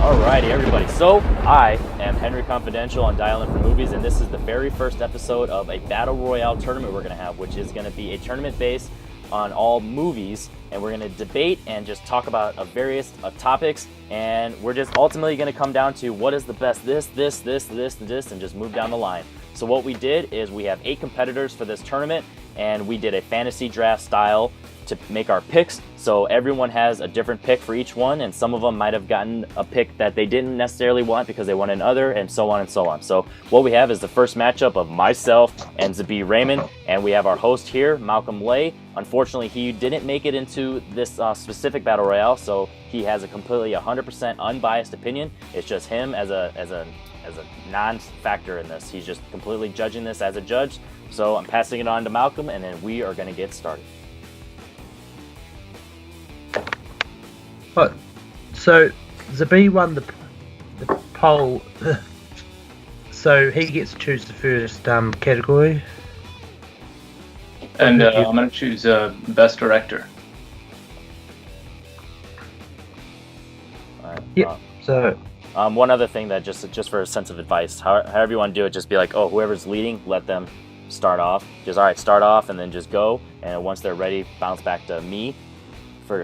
Alrighty, everybody. So, I am Henry Confidential on Dial In for Movies, and this is the very first episode of a Battle Royale tournament we're going to have, which is going to be a tournament based on all movies, and we're going to debate and just talk about various topics, and we're just ultimately going to come down to what is the best this, and just move down the line. So what we did is we have 8 competitors for this tournament, and we did a fantasy draft style to make our picks. So everyone has a different pick for each one, and some of them might have gotten a pick that they didn't necessarily want because they wanted another, and so on and so on. So what we have is the first matchup of myself and Zabeeh Raymond, and we have our host here, Malcolm Lay. Unfortunately, he didn't make it into this specific Battle Royale, so he has a completely 100% unbiased opinion. It's just him as a non-factor in this. He's just completely judging this as a judge. So I'm passing it on to Malcolm, and then we are going to get started. What? So Zabeeh won the poll, so he gets to choose the first category. And I'm going to choose Best Director. All right. Yep. So one other thing that just for a sense of advice, however you want to do it, just be like, oh, whoever's leading, let them start off. Just all right, start off and then just go. And once they're ready, bounce back to me for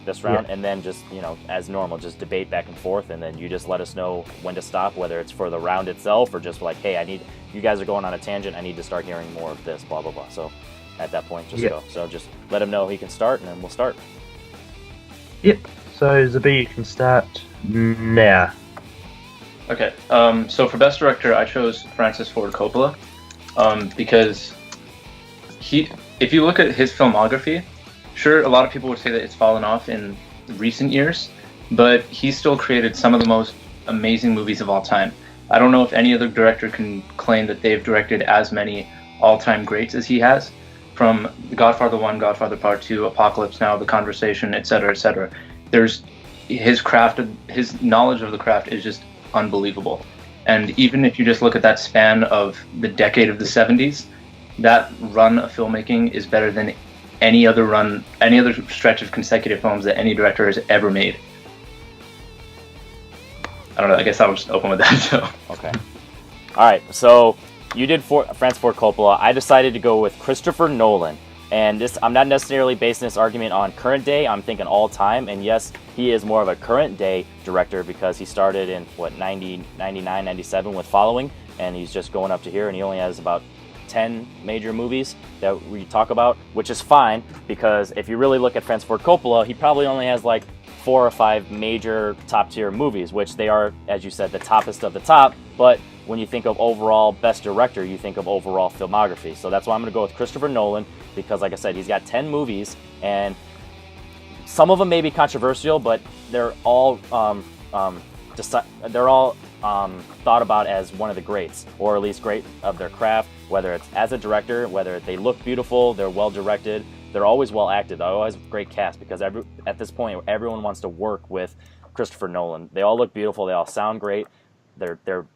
this round, and then just, as normal, just debate back and forth, and then you just let us know when to stop, whether it's for the round itself or just like, hey, you guys are going on a tangent, I need to start hearing more of this, blah blah blah. So at that point, just go. So just let him know he can start, and then we'll start. Yep. So Zabeeh, you can start now. Okay. So for Best Director, I chose Francis Ford Coppola because if you look at his filmography, sure, a lot of people would say that it's fallen off in recent years, but he still created some of the most amazing movies of all time. I don't know if any other director can claim that they've directed as many all-time greats as he has, from The Godfather 1, Godfather Part 2, Apocalypse Now, The Conversation, etc., etc. There's his knowledge of the craft is just unbelievable. And even if you just look at that span of the decade of the 70s, that run of filmmaking is better than any other stretch of consecutive films that any director has ever made. I don't know, I guess I'll just open with that. So. Okay. All right, so you did Francis Ford Coppola. I decided to go with Christopher Nolan. And this, I'm not necessarily basing this argument on current day, I'm thinking all time. And yes, he is more of a current day director because he started in, 90, 99, 97 with Following. And he's just going up to here, and he only has about 10 major movies that we talk about, which is fine, because if you really look at Francis Ford Coppola, he probably only has like 4 or 5 major top tier movies, which they are, as you said, the toppest of the top. But when you think of overall best director, you think of overall filmography. So that's why I'm going to go with Christopher Nolan, because like I said, he's got 10 movies, and some of them may be controversial, but they're all thought about as one of the greats, or at least great of their craft, whether it's as a director, whether they look beautiful, they're well directed, they're always well acted, they're always great cast, because at this point everyone wants to work with Christopher Nolan. They all look beautiful, they all sound great, they're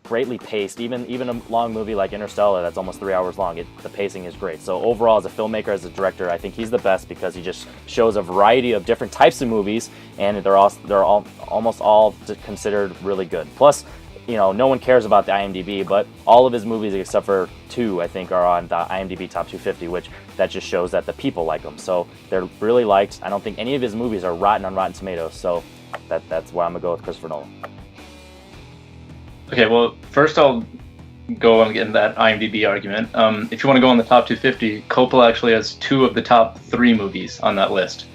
greatly paced. Even a long movie like Interstellar that's almost 3 hours long, the pacing is great. So overall, as a filmmaker, as a director, I think he's the best because he just shows a variety of different types of movies, and they're almost all considered really good. Plus, no one cares about the IMDb, but all of his movies except for 2, I think, are on the IMDb Top 250, which that just shows that the people like them. So they're really liked. I don't think any of his movies are rotten on Rotten Tomatoes, so that's why I'm going to go with Christopher Nolan. Okay, well, first I'll go on getting that IMDb argument. If you want to go on the top 250, Coppola actually has 2 of the top 3 movies on that list.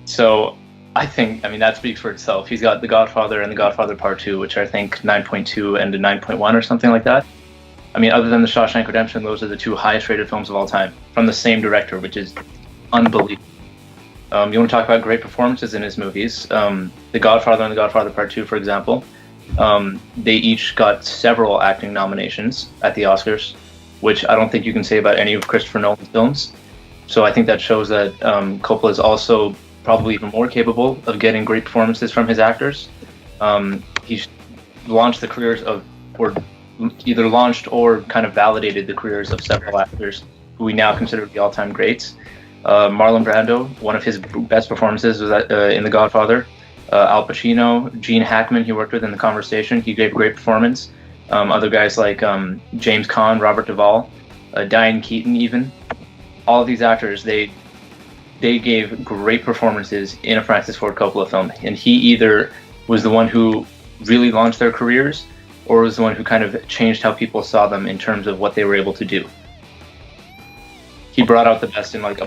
So I mean, that speaks for itself. He's got The Godfather and The Godfather Part 2, which are, I think, 9.2 and a 9.1 or something like that. I mean, other than The Shawshank Redemption, those are the 2 highest rated films of all time from the same director, which is unbelievable. You want to talk about great performances in his movies. The Godfather and The Godfather Part 2, for example, they each got several acting nominations at the Oscars, which I don't think you can say about any of Christopher Nolan's films. So I think that shows that Coppola is also probably even more capable of getting great performances from his actors. He's launched the careers of, or either launched or kind of validated the careers of several actors who we now consider to be all-time greats. Marlon Brando, one of his best performances was in The Godfather. Al Pacino, Gene Hackman, he worked with in The Conversation. He gave great performance. Other guys like James Caan, Robert Duvall, Diane Keaton, even. All of these actors, they gave great performances in a Francis Ford Coppola film, and he either was the one who really launched their careers, or was the one who kind of changed how people saw them in terms of what they were able to do. He brought out the best in like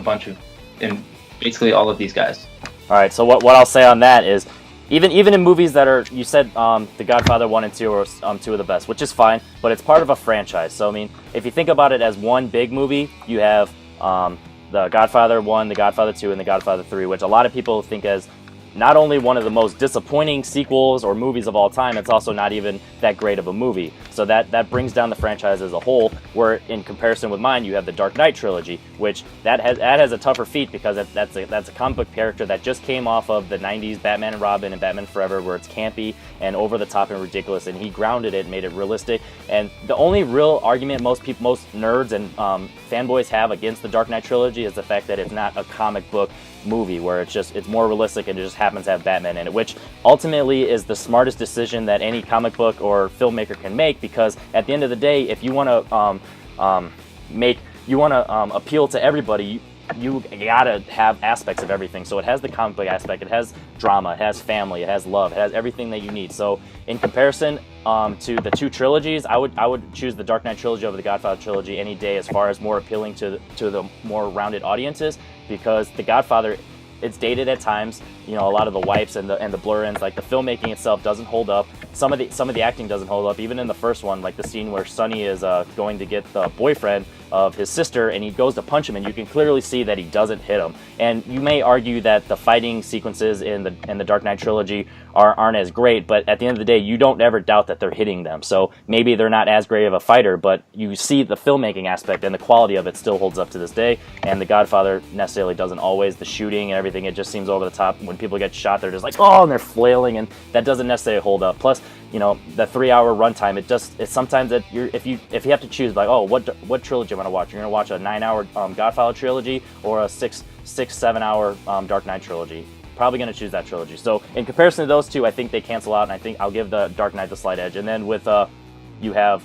in basically all of these guys. All right, so what I'll say on that is, even in movies that are, you said The Godfather 1 and 2 are two of the best, which is fine, but it's part of a franchise. So I mean, if you think about it as one big movie, you have The Godfather 1, The Godfather 2, and The Godfather 3, which a lot of people think as not only one of the most disappointing sequels or movies of all time, it's also not even that great of a movie. So that brings down the franchise as a whole, where in comparison with mine, you have the Dark Knight trilogy, which that has a tougher feat because that's a comic book character that just came off of the 90s Batman and Robin and Batman Forever, where it's campy and over the top and ridiculous, and he grounded it and made it realistic. And the only real argument most nerds and fanboys have against the Dark Knight trilogy is the fact that it's not a comic book movie, where it's more realistic and it just happens to have Batman in it, which ultimately is the smartest decision that any comic book or filmmaker can make, because at the end of the day, if you want to appeal to everybody, you gotta have aspects of everything. So it has the comic book aspect, it has drama, it has family, it has love, it has everything that you need. So in comparison to the two trilogies, I would choose the Dark Knight trilogy over the Godfather trilogy any day, as far as more appealing to the more rounded audiences, because the Godfather, it's dated at times. You know, a lot of the wipes and the blur-ins, like the filmmaking itself doesn't hold up. Some of the acting doesn't hold up. Even in the first one, like the scene where Sonny is going to get the boyfriend of his sister, and he goes to punch him, and you can clearly see that he doesn't hit him. And you may argue that the fighting sequences in the Dark Knight trilogy aren't as great, but at the end of the day, you don't ever doubt that they're hitting them. So maybe they're not as great of a fighter, but you see the filmmaking aspect and the quality of it still holds up to this day. And the Godfather necessarily doesn't always. The shooting and everything, it just seems over the top. When people get shot, they're just like, oh, and they're flailing, and that doesn't necessarily hold up. Plus, you know, the 3-hour runtime, it's sometimes that if you have to choose, like, oh, what trilogy am I going to watch? You're going to watch a 9-hour Godfather trilogy or a 7-hour Dark Knight trilogy. Probably going to choose that trilogy. So in comparison to those two, I think they cancel out, and I think I'll give the Dark Knight the slight edge. And then with you have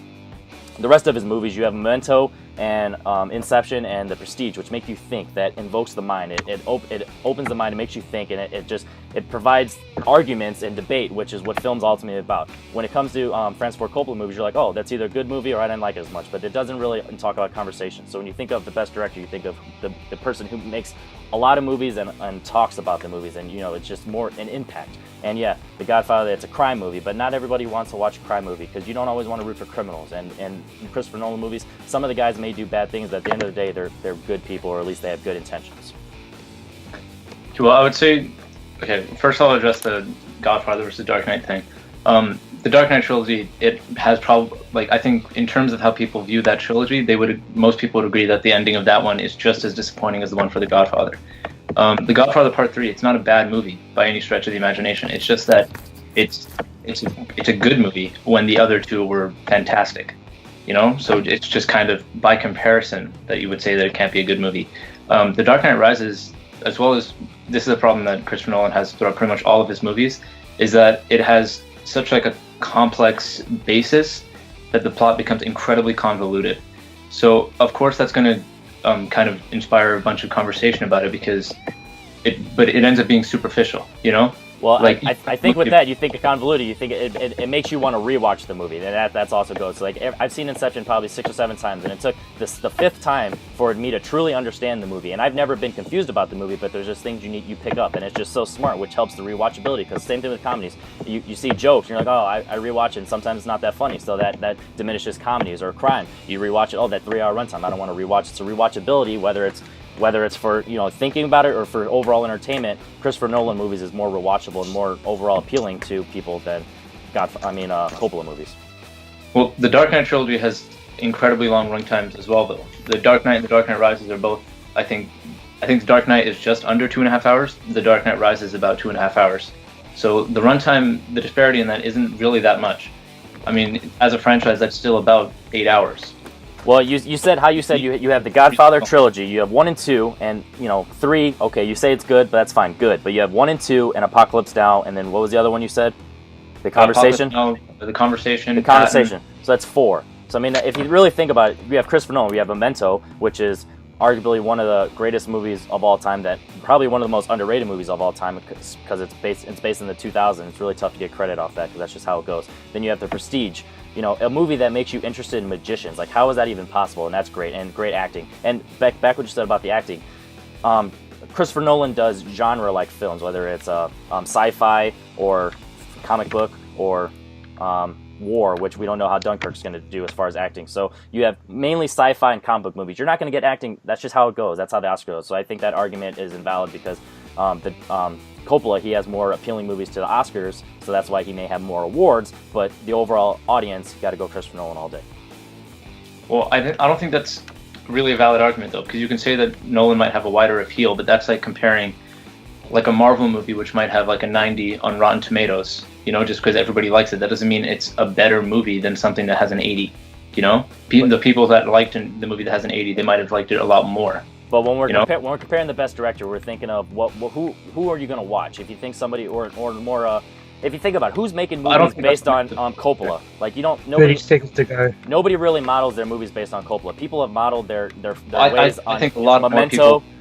the rest of his movies, you have Memento and Inception and The Prestige, which make you think, that invokes the mind. It opens the mind, it makes you think, and it provides arguments and debate, which is what film's ultimately about. When it comes to Francis Ford Coppola movies, you're like, oh, that's either a good movie or I didn't like it as much, but it doesn't really talk about conversation. So when you think of the best director, you think of the person who makes a lot of movies and talks about the movies, and you know, it's just more an impact. And yeah, The Godfather, it's a crime movie, but not everybody wants to watch a crime movie, because you don't always want to root for criminals. And in Christopher Nolan movies, some of the guys may do bad things, but at the end of the day, they're good people, or at least they have good intentions. Well, I would say, okay, first I'll address the Godfather versus Dark Knight thing. The Dark Knight trilogy, it has probably, like, I think in terms of how people view that trilogy, most people would agree that the ending of that one is just as disappointing as the one for The Godfather. The Godfather Part 3, it's not a bad movie by any stretch of the imagination. It's just that it's a good movie when the other two were fantastic, you know? So it's just kind of by comparison that you would say that it can't be a good movie. The Dark Knight Rises, as well as, this is a problem that Christopher Nolan has throughout pretty much all of his movies, is that it has such like a complex basis that the plot becomes incredibly convoluted. So of course that's going to kind of inspire a bunch of conversation about it, because it ends up being superficial, you know? Well, like, I think with that, you think of convoluted, you think it makes you want to rewatch the movie, and that's also goes. So like, I've seen Inception probably 6 or 7 times, and it took the 5th time for me to truly understand the movie. And I've never been confused about the movie, but there's just things you pick up, and it's just so smart, which helps the rewatchability. Because same thing with comedies, you see jokes, and you're like, oh, I rewatch it, and sometimes it's not that funny, so that diminishes comedies. Or crime, you rewatch it, oh, that 3-hour runtime, I don't want to rewatch it. So rewatchability, whether it's for, you know, thinking about it or for overall entertainment, Christopher Nolan movies is more rewatchable and more overall appealing to people than Coppola movies. Well, the Dark Knight trilogy has incredibly long run times as well, though. The Dark Knight and the Dark Knight Rises are both, I think the Dark Knight is just under 2.5 hours. The Dark Knight Rises is about 2.5 hours. So the runtime, the disparity in that isn't really that much. I mean, as a franchise, that's still about 8 hours. Well, you said you have the Godfather trilogy. You have 1 and 2, and 3. Okay, you say it's good, but that's fine, good. But you have 1 and 2, and Apocalypse Now, and then what was the other one you said? The Conversation. The Conversation. The Conversation. So that's 4. So I mean, if you really think about it, we have Christopher Nolan. We have Memento, which is arguably one of the greatest movies of all time. That probably one of the most underrated movies of all time because it's based in the 2000s. It's really tough to get credit off that because that's just how it goes. Then you have The Prestige. A movie that makes you interested in magicians. Like, how is that even possible? And that's great, and great acting. And back what you said about the acting. Christopher Nolan does genre-like films, whether it's sci-fi or comic book or war, which we don't know how Dunkirk's going to do as far as acting. So you have mainly sci-fi and comic book movies. You're not going to get acting. That's just how it goes. That's how the Oscar goes. So I think that argument is invalid because Coppola, he has more appealing movies to the Oscars, so that's why he may have more awards, but the overall audience, got to go Christopher Nolan all day. Well, I don't think that's really a valid argument, though, because you can say that Nolan might have a wider appeal, but that's like comparing like a Marvel movie, which might have like a 90 on Rotten Tomatoes, just because everybody likes it. That doesn't mean it's a better movie than something that has an 80, The people that liked the movie that has an 80, they might have liked it a lot more. But when we're comparing the best director, we're thinking of who are you going to watch? If you think somebody or more, if you think about it, who's making movies based on Coppola, like nobody. 30 seconds to go. Nobody really models their movies based on Coppola. People have modeled their ways on I think a lot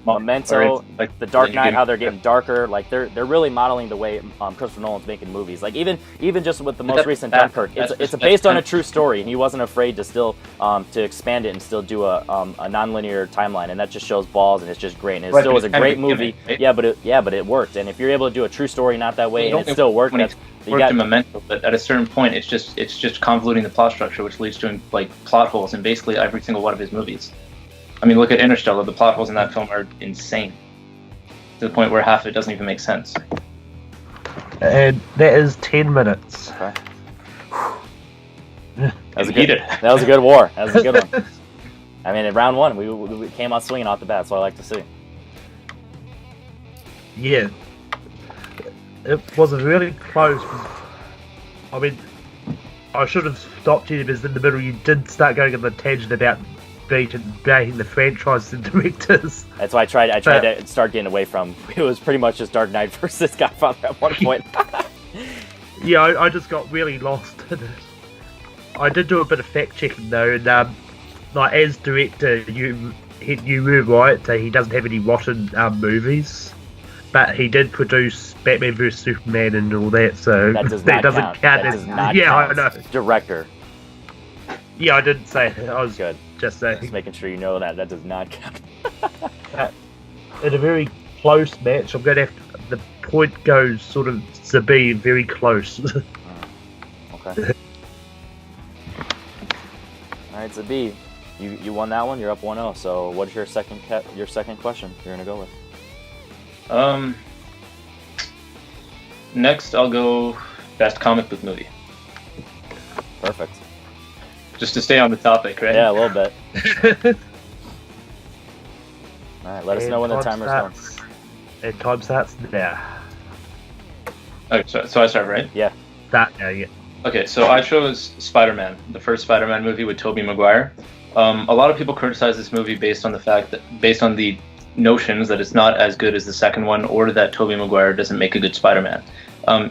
Memento, like, The Dark Knight, how they're getting darker. Like they're really modeling the way Christopher Nolan's making movies. Like even just with the most recent Dunkirk, it's based on a true story, and he wasn't afraid to still to expand it and still do a non-linear timeline, and that just shows balls, and it's just great. And it still was a great movie. Right? But it worked. And if you're able to do a true story not that way, and it still worked, worked in Memento, but at a certain point, it's just convoluting the plot structure, which leads to like plot holes in basically every single one of his movies. I mean, look at Interstellar. The plot holes in that film are insane, to the point where half of it doesn't even make sense. And that is 10 minutes. Okay. That was a good war. That was a good one. I mean, in round 1, we came out swinging off the bat. That's what I like to see. Yeah. It was a really close. I mean, I should have stopped you because in the middle you did start going on the tangent about beating the franchise and directors. That's why I tried to start getting away from. It was pretty much just Dark Knight versus Godfather at one point. Yeah, I just got really lost in it. I did do a bit of fact checking though, and like as director, you were right. He doesn't have any rotten movies, but he did produce Batman vs Superman and all that. So that doesn't count. That does not count. I know. Director. Yeah, I didn't say it. I was good. Just saying. Just making sure you know that does not count. In a very close match, I'm going to have the point goes sort of Zabeeh very close. Okay. All right, Zabeeh, you won that one. You're up 1-0. So, what's your second question you're gonna go with? Next, I'll go best comic book movie. Perfect. Just to stay on the topic, right? Yeah, a little bit. All right, let us know when the timer's on. And time starts now. Okay, so I start, right? Yeah. Start now, yeah. Okay, so I chose Spider-Man, the first Spider-Man movie with Tobey Maguire. A lot of people criticize this movie based on the notions that it's not as good as the second one, or that Tobey Maguire doesn't make a good Spider-Man.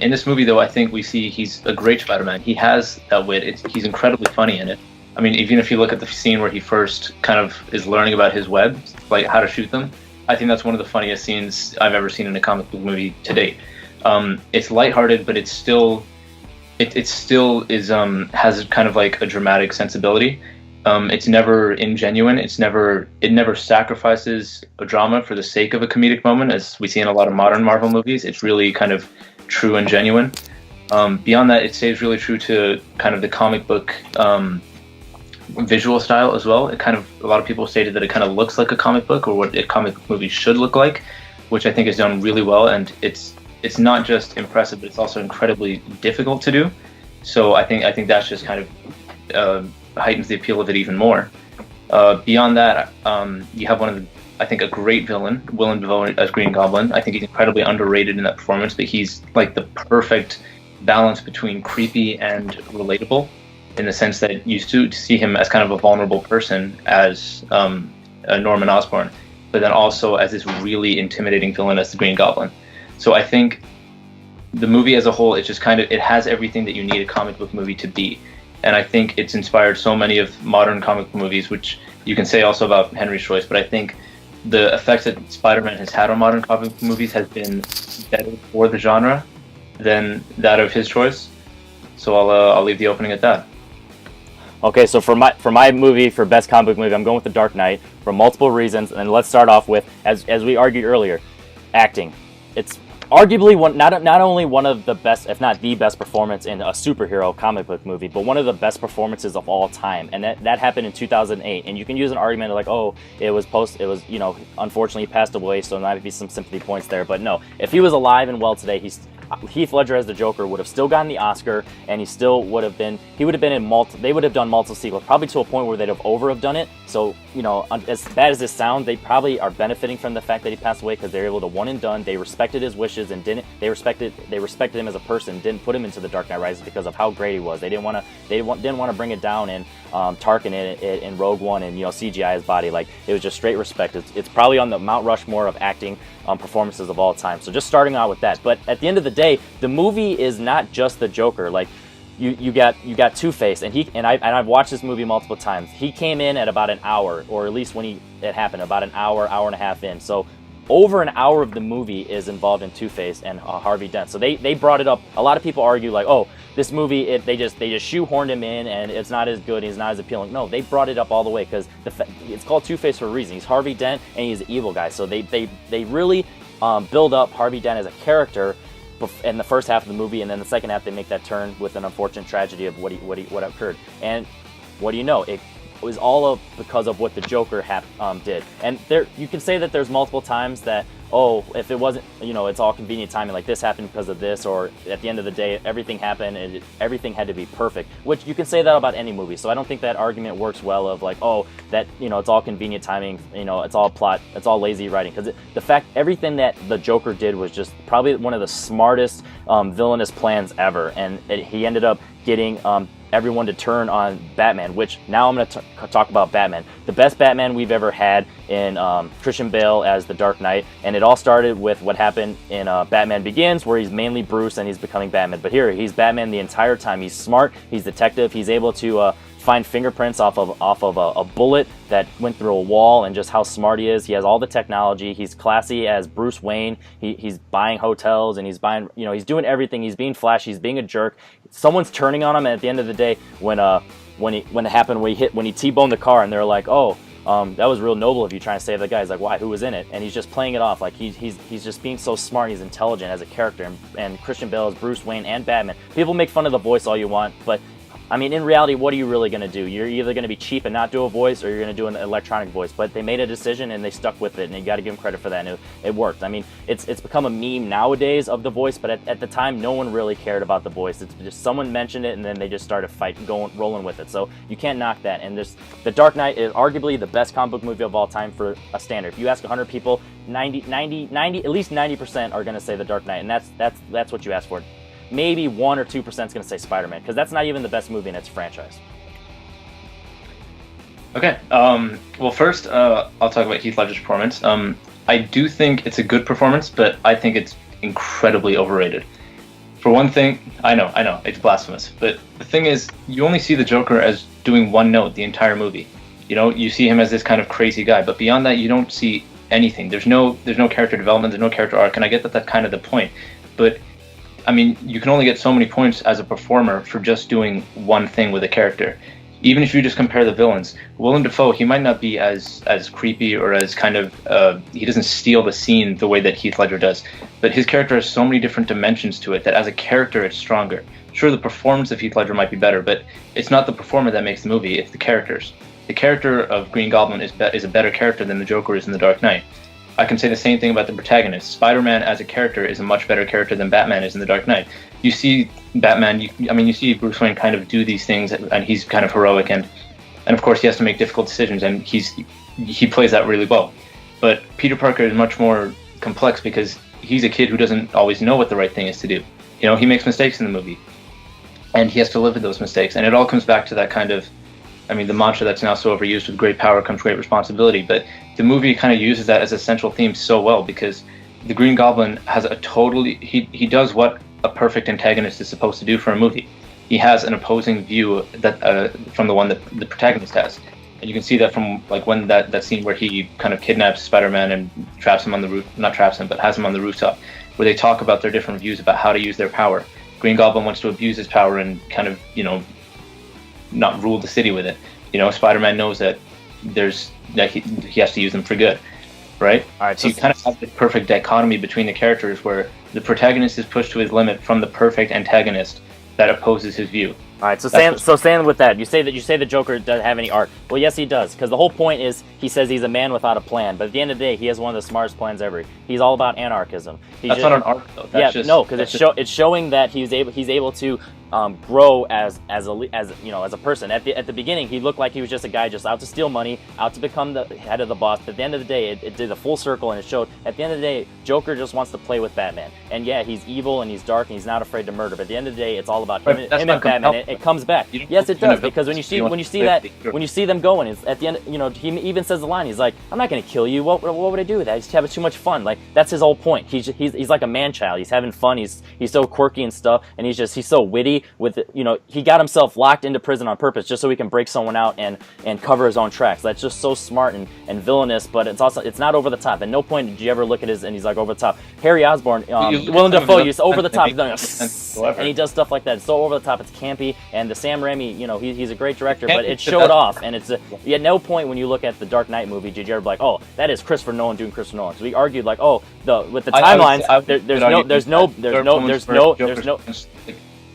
In this movie, though, I think we see he's a great Spider-Man. He has that wit. He's incredibly funny in it. I mean, even if you look at the scene where he first kind of is learning about his webs, like how to shoot them, I think that's one of the funniest scenes I've ever seen in a comic book movie to date. It's lighthearted, but it still is has kind of like a dramatic sensibility. It's never ingenuine. It never sacrifices a drama for the sake of a comedic moment, as we see in a lot of modern Marvel movies. It's really kind of true and genuine. Beyond that, it stays really true to kind of the comic book visual style as well. A lot of people stated that it kind of looks like a comic book, or what a comic book movie should look like, which I think is done really well. And it's not just impressive, but it's also incredibly difficult to do. So I think that's just kind of heightens the appeal of it even more. Beyond that, you have a great villain, Willem Dafoe as Green Goblin. I think he's incredibly underrated in that performance, but he's like the perfect balance between creepy and relatable. in the sense that you see him as kind of a vulnerable person as Norman Osborn, but then also as this really intimidating villain as the Green Goblin. So I think the movie as a whole, it just it has everything that you need a comic book movie to be. And I think it's inspired so many of modern comic book movies, which you can say also about Henry's choice, but I think the effects that Spider-Man has had on modern comic book movies has been better for the genre than that of his choice. So I'll leave the opening at that. Okay, so for my movie, for best comic book movie, I'm going with The Dark Knight for multiple reasons. And let's start off with, as we argued earlier, acting. It's arguably not only one of the best, if not the best performance in a superhero comic book movie, but one of the best performances of all time. And that happened in 2008. And you can use an argument of like, oh, it was unfortunately he passed away, so there might be some sympathy points there. But no, if he was alive and well today, Heath Ledger as the Joker would have still gotten the Oscar, and he would have been in they would have done multiple sequels, probably to a point where they'd have have done it. So, as bad as this sounds, they probably are benefiting from the fact that he passed away, because they were able to one and done. They respected his wishes and they respected him as a person, didn't put him into the Dark Knight Rises because of how great he was. They didn't want to bring it down and Tarkin in Rogue One and CGI his body. Like, it was just straight respect. It's probably on the Mount Rushmore of acting performances of all time. So just starting out with that. But at the end of the day, the movie is not just the Joker. Like, you got Two-Face, and I've watched this movie multiple times. He came in at about an hour, or at least when it happened, about an hour and a half in. So over an hour of the movie is involved in Two-Face and Harvey Dent. So they brought it up. A lot of people argue like, oh, this movie, they just shoehorned him in and it's not as good, he's not as appealing. No, they brought it up all the way because it's called Two-Face for a reason. He's Harvey Dent and he's an evil guy. So they really build up Harvey Dent as a character in the first half of the movie, and then the second half they make that turn with an unfortunate tragedy of what occurred. And what do you know? It was all because of what the Joker did. And there, you can say that there's multiple times that, oh, if it wasn't, it's all convenient timing, like this happened because of this, or at the end of the day, everything happened and everything had to be perfect, which you can say that about any movie. So I don't think that argument works well of like, oh, that, it's all convenient timing, it's all plot, it's all lazy writing. Because the fact, everything that the Joker did was just probably one of the smartest villainous plans ever. And he ended up getting everyone to turn on Batman, which now I'm going to talk about Batman. The best Batman we've ever had in Christian Bale as the Dark Knight, and it all started with what happened in Batman Begins, where he's mainly Bruce and he's becoming Batman. But here, he's Batman the entire time. He's smart, he's detective, he's able to find fingerprints off of a bullet that went through a wall, and just how smart he is. He has all the technology. He's classy as Bruce Wayne. He's buying hotels and he's buying, he's doing everything. He's being flashy. He's being a jerk. Someone's turning on him, and at the end of the day, when it happened, when he T-boned the car, and they're like, oh, that was real noble of you trying to save the guy. He's like, why? Who was in it? And he's just playing it off like he's just being so smart. He's intelligent as a character, and Christian Bale is Bruce Wayne and Batman. People make fun of the voice all you want, but I mean, in reality, what are you really going to do? You're either going to be cheap and not do a voice, or you're going to do an electronic voice. But they made a decision and they stuck with it, and you got to give them credit for that. And it worked. I mean, it's become a meme nowadays of the voice, but at the time, no one really cared about the voice. It's just someone mentioned it, and then they just started rolling with it. So you can't knock that. And The Dark Knight is arguably the best comic book movie of all time for a standard. If you ask 100 people, 90, at least 90% are going to say The Dark Knight, and that's what you asked for. Maybe 1 or 2% is going to say Spider-Man, because that's not even the best movie in its franchise. Okay. Well, first, I'll talk about Heath Ledger's performance. I do think it's a good performance, but I think it's incredibly overrated. For one thing, I know, it's blasphemous, but the thing is, you only see the Joker as doing one note the entire movie. You see him as this kind of crazy guy, but beyond that, you don't see anything. There's no character development, there's no character arc, and I get that that's kind of the point, but I mean, you can only get so many points as a performer for just doing one thing with a character. Even if you just compare the villains, Willem Dafoe, he might not be as creepy or as kind of, he doesn't steal the scene the way that Heath Ledger does, but his character has so many different dimensions to it that as a character it's stronger. Sure, the performance of Heath Ledger might be better, but it's not the performer that makes the movie, it's the characters. The character of Green Goblin is a better character than the Joker is in The Dark Knight. I can say the same thing about the protagonist. Spider-Man as a character is a much better character than Batman is in The Dark Knight. You see Batman, you see Bruce Wayne kind of do these things, and he's kind of heroic, and of course he has to make difficult decisions, and he plays that really well. But Peter Parker is much more complex because he's a kid who doesn't always know what the right thing is to do. He makes mistakes in the movie. and he has to live with those mistakes. And it all comes back to that kind of, I mean, the mantra that's now so overused, with great power comes great responsibility. But the movie kind of uses that as a central theme so well, because the Green Goblin has a totally, he does what a perfect antagonist is supposed to do for a movie. He has an opposing view that from the one that the protagonist has. And you can see that from like when that scene where he kind of kidnaps Spider-Man and traps him on the roof, not traps him, but has him on the rooftop, where they talk about their different views about how to use their power. Green Goblin wants to abuse his power and kind of, not rule the city with it. Spider-Man knows that he has to use them for good, right? All right, so you kind of have the perfect dichotomy between the characters, where the protagonist is pushed to his limit from the perfect antagonist that opposes his view. All right, so Sam, with that, you say the Joker doesn't have any arc. Well, yes, he does, because the whole point is he says he's a man without a plan. But at the end of the day, he has one of the smartest plans ever. He's all about anarchism. That's not an arc, though. Because it's showing that he's able to grow as a person. At the beginning, he looked like he was just a guy just out to steal money, out to become the head of the boss. But at the end of the day, it did a full circle, and it showed at the end of the day, Joker just wants to play with Batman. And yeah, he's evil and he's dark and he's not afraid to murder. But at the end of the day, it's all about him and Batman. It comes back. Yes, it does, because when you see them going, it's at the end. He even says the line. He's like, "I'm not going to kill you. What would I do with that? He's having too much fun." Like, that's his whole point. He's like a man child. He's having fun. He's so quirky and stuff, and he's so witty. He got himself locked into prison on purpose just so he can break someone out and cover his own tracks. That's just so smart and villainous, but it's not over the top. At no point did you ever look at and he's like over the top. Harry Osborn, Willem Dafoe, he's over the top, and he does stuff like that. It's so over the top. It's campy, and the Sam Raimi, he's a great director, but it showed off. And it's at no point when you look at the Dark Knight movie did you ever be like, oh, that is Christopher Nolan doing Christopher Nolan. So we argued like, oh, with the timelines,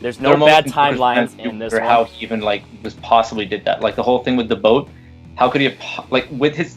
there's no bad timelines in this one. How he even was possibly did that. Like the whole thing with the boat. How could he have with his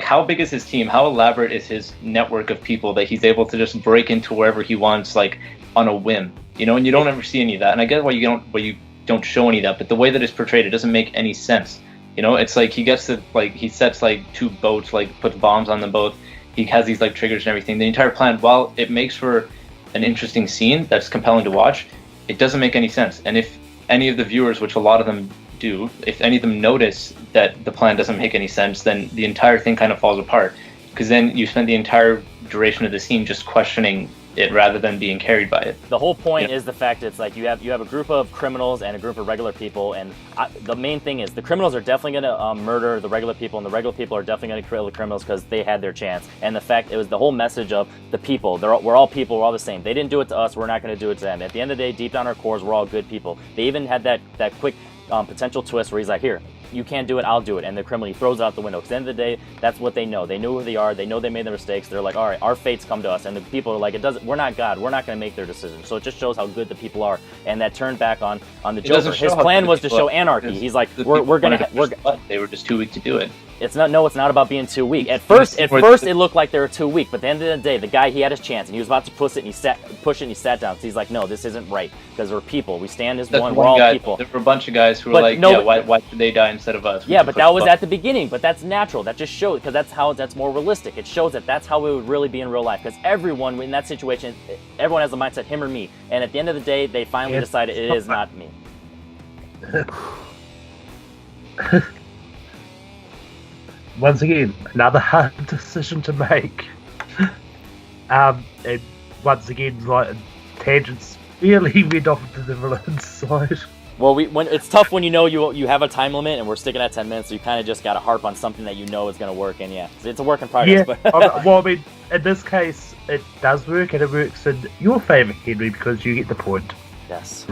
how big is his team? How elaborate is his network of people that he's able to just break into wherever he wants on a whim? And you don't ever see any of that. And I get why you don't show any of that, but the way that it's portrayed, it doesn't make any sense. It's like he gets to he sets two boats, puts bombs on them both. He has these triggers and everything. The entire plan, while it makes for an interesting scene that's compelling to watch, it doesn't make any sense. And if any of the viewers, which a lot of them do, if any of them notice that the plan doesn't make any sense, then the entire thing kind of falls apart. Because then you spend the entire duration of the scene just questioning it rather than being carried by it. The whole point is the fact it's you have a group of criminals and a group of regular people, and the main thing is the criminals are definitely going to murder the regular people, and the regular people are definitely going to kill the criminals because they had their chance. And the fact, it was the whole message of the people. We're all people. We're all the same. They didn't do it to us. We're not going to do it to them. At the end of the day, deep down our cores, we're all good people. They even had that quick potential twist where he's like, here, you can't do it, I'll do it. And the criminal, he throws it out the window. Because at the end of the day, that's what they know. They know who they are. They know they made their mistakes. They're like, all right, our fates come to us. And the people are like, we're not God. We're not going to make their decisions. So it just shows how good the people are. And that turned back on the Joker. His plan was to show anarchy. He's like, they were just too weak to do it. It's not about being too weak. At first it looked like they were too weak, but at the end of the day, the guy, he had his chance, and he was about to push it, and he sat down. So he's like, no, this isn't right, because we're people. We stand as one. We're all people. There were a bunch of guys who were why should they die instead of us? Yeah, but that was at the beginning. But that's natural. That just shows, because that's more realistic. It shows that that's how it would really be in real life. Because everyone in that situation, everyone has the mindset, him or me. And at the end of the day, they finally decided it is not me. Once again, another hard decision to make. And once again, tangents really went off to the villain's side. Well, when it's tough when you have a time limit and we're sticking at 10 minutes, so you kind of just got to harp on something that is going to work. And yeah, it's a work in progress. Yeah, but well, I mean, in this case, it does work, and it works in your favour, Henry, because you get the point. Yes.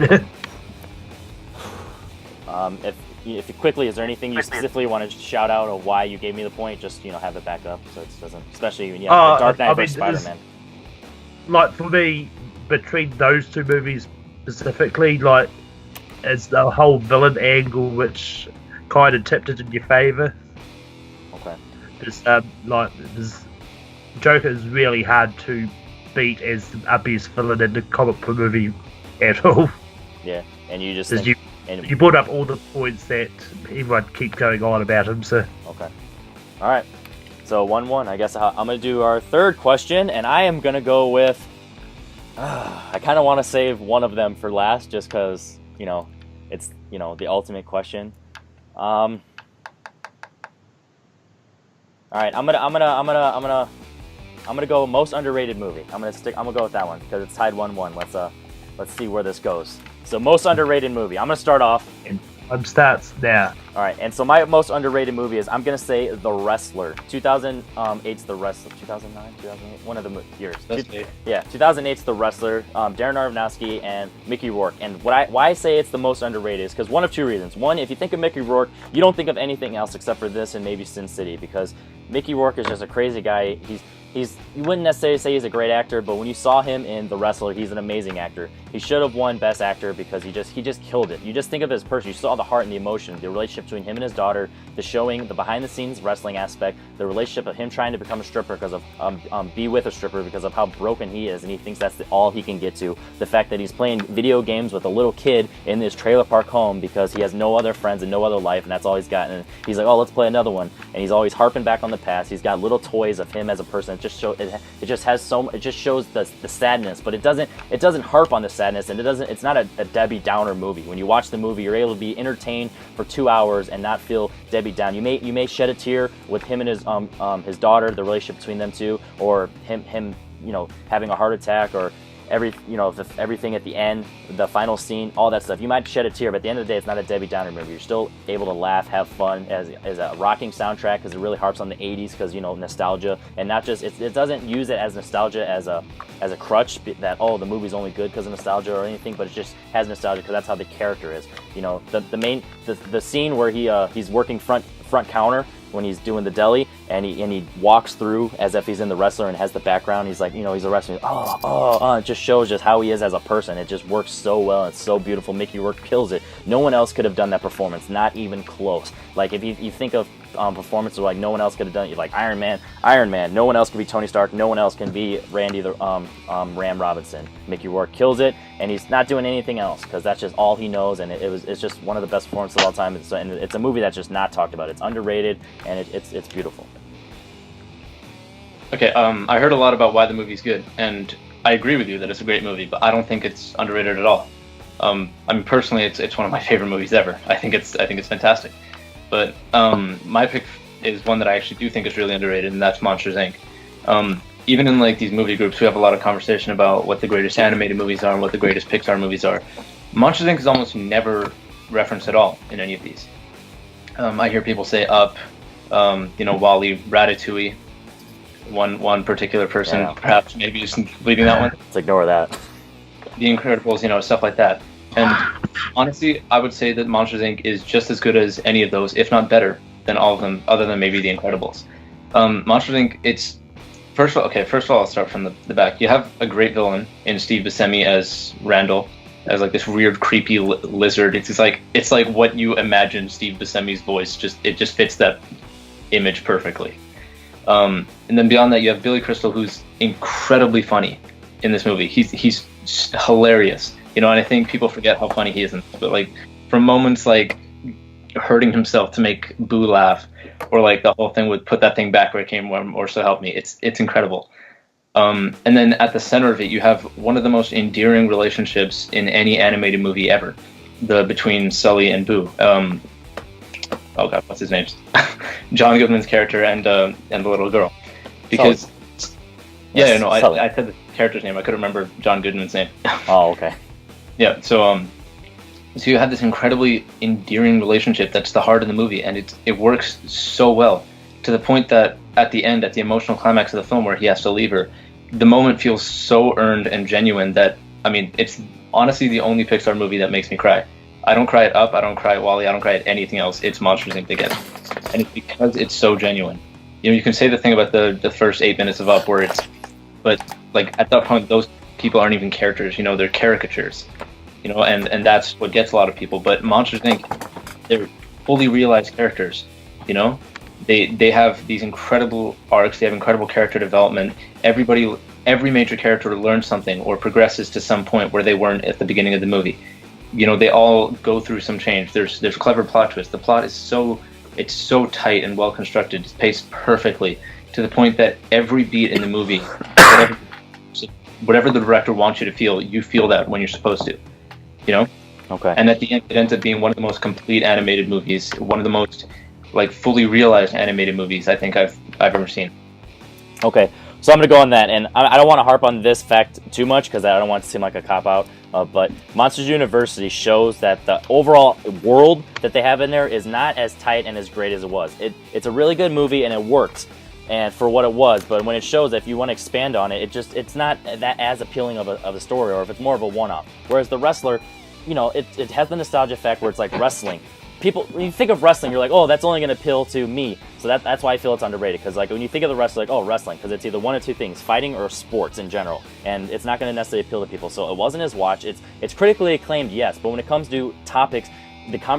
If you quickly, is there anything you specifically want to shout out of why you gave me the point? Just have it back up, so it doesn't, especially when Dark Knight versus Spider-Man. For me, between those two movies specifically, it's the whole villain angle which kind of tipped it in your favour. Okay. Just Joker is really hard to beat as the best villain in the comic book movie at all. Yeah, and you just you brought up all the points that everyone keep going on about him, so... Okay. All right. So 1-1. I guess I'm going to do our third question, and I am going to go with... I kind of want to save one of them for last, just because it's the ultimate question. All right, I'm gonna go most underrated movie. I'm gonna go with that one because it's tied 1-1. Let's see where this goes. So most underrated movie. I'm gonna start off. Stats there. All right, and so my most underrated movie is, I'm gonna say, The Wrestler. 2008's The Wrestler. 2009, 2008, one of the years. Yeah, 2008's The Wrestler. Darren Aronofsky and Mickey Rourke. And why I say it's the most underrated is because one of two reasons. One, if you think of Mickey Rourke, you don't think of anything else except for this and maybe Sin City, because Mickey Rourke is just a crazy guy. You wouldn't necessarily say he's a great actor, but when you saw him in The Wrestler, he's an amazing actor. He should have won Best Actor because he just killed it. You just think of his person. You saw the heart and the emotion, the relationship between him and his daughter, the showing, the behind-the-scenes wrestling aspect, the relationship of him trying to become a stripper because of be with a stripper because of how broken he is, and he thinks that's all he can get to. The fact that he's playing video games with a little kid in this trailer park home because he has no other friends and no other life, and that's all he's got. And he's like, oh, let's play another one. And he's always harping back on the past. He's got little toys of him as a person. It just shows the sadness, but it doesn't harp on the sadness, and it's not a Debbie Downer movie. When you watch the movie, you're able to be entertained for 2 hours and not feel Debbie Down. You may shed a tear with him and his daughter, the relationship between them two, or him having a heart attack, or everything at the end, the final scene, all that stuff. You might shed a tear, but at the end of the day, it's not a Debbie Downer movie. You're still able to laugh, have fun, as a rocking soundtrack, because it really harps on the 80s, because nostalgia, and not just it doesn't use it as nostalgia as a crutch that, oh, the movie's only good because of nostalgia or anything, but it just has nostalgia because that's how the character is. The scene where he's working front counter when he's doing the deli, and he walks through as if he's in The Wrestler and has the background. He's like, he's a wrestler. It just shows just how he is as a person. It just works so well. It's so beautiful. Mickey Rourke kills it. No one else could have done that performance, not even close. Like, if you think of performances like no one else could have done it, like Iron Man. No one else can be Tony Stark. No one else can be Randy Ram Robinson. Mickey Rourke kills it, and he's not doing anything else because that's just all he knows. And it's just one of the best performances of all time. And it's a movie that's just not talked about. It's underrated, and it's beautiful. Okay, I heard a lot about why the movie's good, and I agree with you that it's a great movie, but I don't think it's underrated at all. Personally, it's one of my favorite movies ever. I think it's fantastic. But my pick is one that I actually do think is really underrated, and that's Monsters, Inc. Even in these movie groups, we have a lot of conversation about what the greatest animated movies are and what the greatest Pixar movies are. Monsters, Inc. is almost never referenced at all in any of these. I hear people say Up, WALL-E, Ratatouille. One particular person, perhaps maybe just leaving that one. Let's ignore that. The Incredibles, stuff like that. And honestly, I would say that Monsters, Inc. is just as good as any of those, if not better than all of them, other than maybe The Incredibles. Monsters, Inc. It's first of all, I'll start from the back. You have a great villain in Steve Buscemi as Randall, as this weird, creepy lizard. It's like what you imagine Steve Buscemi's voice. It just fits that image perfectly. And then beyond that, you have Billy Crystal, who's incredibly funny in this movie. He's hilarious, and I think people forget how funny he is. But from moments like hurting himself to make Boo laugh, or the whole thing with put that thing back where it came from, or so help me, it's incredible. And then at the center of it, you have one of the most endearing relationships in any animated movie ever, between Sully and Boo. Oh god, what's his name? John Goodman's character and the little girl. Because I said the character's name. I couldn't remember John Goodman's name. Oh, okay. Yeah, so you have this incredibly endearing relationship that's the heart of the movie, and it works so well to the point that at the end, at the emotional climax of the film where he has to leave her, the moment feels so earned and genuine that it's honestly the only Pixar movie that makes me cry. I don't cry at Up, I don't cry at WALL-E, I don't cry at anything else. It's Monsters, Inc. again. And it's because it's so genuine. You can say the thing about the first 8 minutes of Up but at that point, those people aren't even characters, they're caricatures. And that's what gets a lot of people. But Monsters, Inc., they're fully realized characters, They have these incredible arcs, they have incredible character development. Every major character learns something or progresses to some point where they weren't at the beginning of the movie. They all go through some change. There's clever plot twists. The plot is so tight and well constructed. It's paced perfectly to the point that every beat in the movie, whatever the director wants you to feel, you feel that when you're supposed to. Okay. And at the end, it ends up being one of the most complete animated movies, one of the most like fully realized animated movies I think I've ever seen. Okay, so I'm going to go on that, and I don't want to harp on this fact too much because I don't want it to seem like a cop-out, but Monsters University shows that the overall world that they have in there is not as tight and as great as it was. It's a really good movie, and it works and for what it was, but when it shows that if you want to expand on it, it's not that as appealing of a story, or if it's more of a one-off. Whereas The Wrestler, you know, it has the nostalgia fact where it's like wrestling. People, when you think of wrestling, you're like, oh, that's only going to appeal to me. So that's why I feel it's underrated. Because like when you think of The Wrestler, like, oh, wrestling, because it's either one of two things: fighting or sports in general, and it's not going to necessarily appeal to people. So it wasn't as watched. It's critically acclaimed, yes, but when it comes to topics,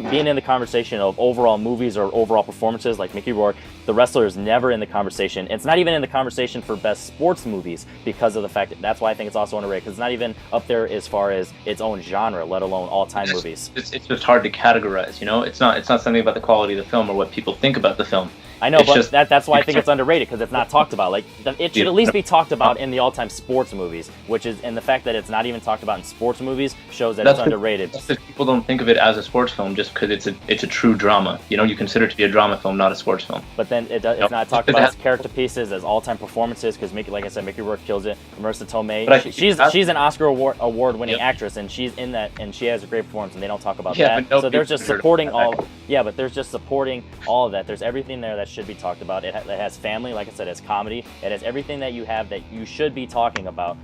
being in the conversation of overall movies or overall performances, like Mickey Rourke, The Wrestler is never in the conversation. It's not even in the conversation for best sports movies because of the fact that's why I think it's also underrated, because it's not even up there as far as its own genre, let alone all-time movies. It's just hard to categorize, you know? It's not something about the quality of the film or what people think about the film. I know, but that's why I think it's underrated, because it's not talked about. Like, it should at least be talked about in the all-time sports movies, and the fact that it's not even talked about in sports movies shows that it's underrated. That's because people don't think of it as a sports film just because it's a true drama. You know, you consider it to be a drama film, not a sports film. But then it's not talked about as character pieces, as all-time performances, because like I said, Mickey Rourke kills it. Marissa Tomei, she's an Oscar award-winning actress, and she's in that, and she has a great performance, and they don't talk about that. So there's just supporting all. Yeah, but there's just supporting all of that. There's everything there that should be talked about. It has family, like I said, it has comedy. It has everything that you have that you should be talking about.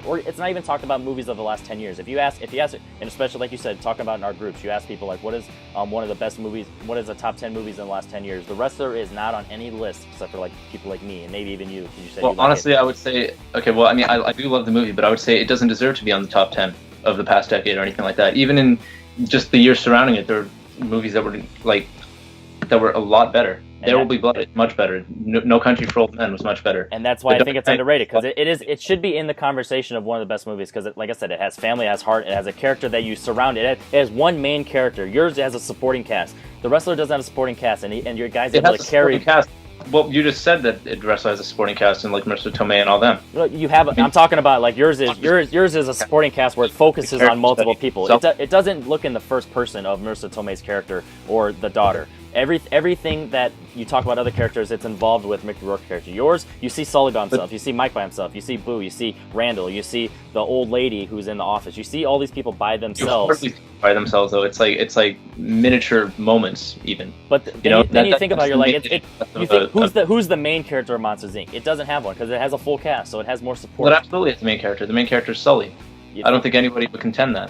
Or it's not even talked about movies of the last 10 years. If you ask, and especially like you said, talking about in our groups, you ask people like, what is one of the best movies? What is the top 10 movies in the last 10 years? The Wrestler is not on any list except for like people like me and maybe even you. You said, well, honestly, I would say, okay, well, I mean, I do love the movie, but I would say it doesn't deserve to be on the top 10 of the past decade or anything like that. Even in just the years surrounding it, there were movies that were a lot better. There Will Be Blood is much better. No Country for Old Men was much better. And that's why I think it's underrated, because it should be in the conversation of one of the best movies, because like I said, it has family, it has heart, it has a character that you surround it. It has one main character. Yours has a supporting cast. The Wrestler doesn't have a supporting cast, and your guys able to carry. Cast. Well, you just said that The Wrestler has a supporting cast, and like Marissa Tomei and all them. You have. I'm talking about like yours is a supporting cast where it focuses on multiple people. It doesn't look in the first person of Marissa Tomei's character or the daughter. Everything that you talk about other characters, it's involved with Mickey Rourke's character. Yours, you see Sully by himself, you see Mike by himself, you see Boo, you see Randall, you see the old lady who's in the office. You see all these people by themselves. By themselves, though, it's like miniature moments, even. But then you think about it, you're like, you think who's the main character of Monsters Inc. It doesn't have one because it has a full cast, so it has more support. But absolutely, it's the main character. The main character is Sully. I don't think anybody would contend that.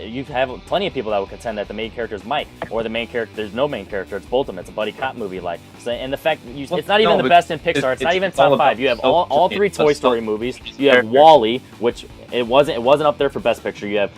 You have plenty of people that would contend that the main character is Mike, or the main character. There's no main character. It's both of them. It's a buddy cop movie, like. So, and the fact that it's not even the best in Pixar. It's not even top 5. You have all 3 Toy Story movies. You have WALL-E, which it wasn't up there for Best Picture. You have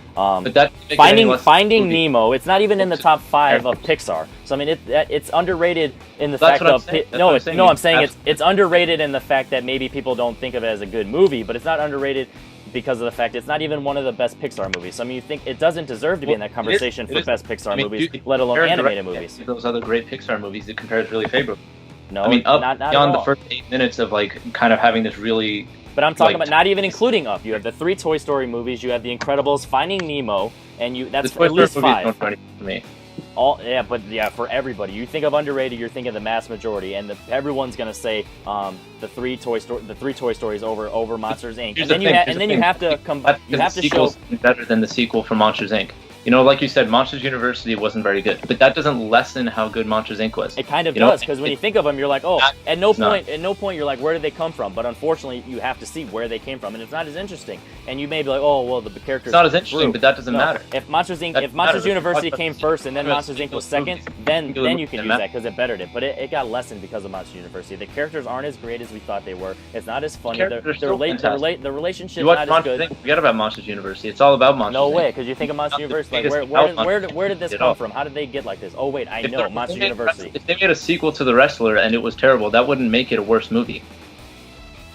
Finding Nemo. It's not even in the top 5 of Pixar. So I mean, it's underrated in the fact of I'm saying it's underrated in the fact that maybe people don't think of it as a good movie, but it's not underrated because of the fact it's not even one of the best Pixar movies. So I mean, you think it doesn't deserve to be in that conversation for best Pixar movies, let alone animated movies. Those other great Pixar movies, it compares really favorably. No, I mean, not beyond the first 8 minutes of like kind of having this really. But I'm talking about not even including Up. You have the 3 Toy Story movies. You have The Incredibles, Finding Nemo, and that's at least 5. For me. For everybody, you think of underrated, you're thinking the mass majority, and everyone's gonna say the 3 Toy Stories over Monsters Inc. And then you have to come. You have to show better than the sequel for Monsters Inc. You know, like you said, Monsters University wasn't very good, but that doesn't lessen how good Monsters Inc. was. It kind of does, because when you think of them, you're like, oh, at no point you're like, where did they come from? But unfortunately, you have to see where they came from, and it's not as interesting. And you may be like, oh, well, the characters. It's not as interesting, but that doesn't matter. If Monsters University came first and then Monsters Inc. was second, then you can use that because it bettered it. But it got lessened because of Monsters University. The characters aren't as great as we thought they were. It's not as funny. The relationship's not as good. Forget about Monsters University. It's all about Monsters. No way, because you think of Monsters University, like where did this come from? How did they get like this? Oh wait, I know, Monsters University. If they made a sequel to The Wrestler and it was terrible, that wouldn't make it a worse movie.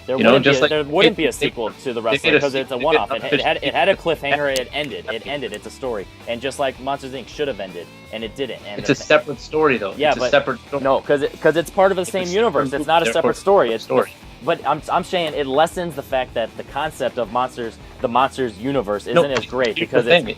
There wouldn't be a sequel to The Wrestler because it's a one-off. It had a cliffhanger. It ended. It's a story, and just like Monsters Inc. should have ended, and it didn't. And it's a separate story, though. Yeah, it's a separate story. No, because it's part of the same universe. It's not a separate story. But I'm saying it lessens the fact that the concept of Monsters the Monsters universe isn't No, as great here's because the thing.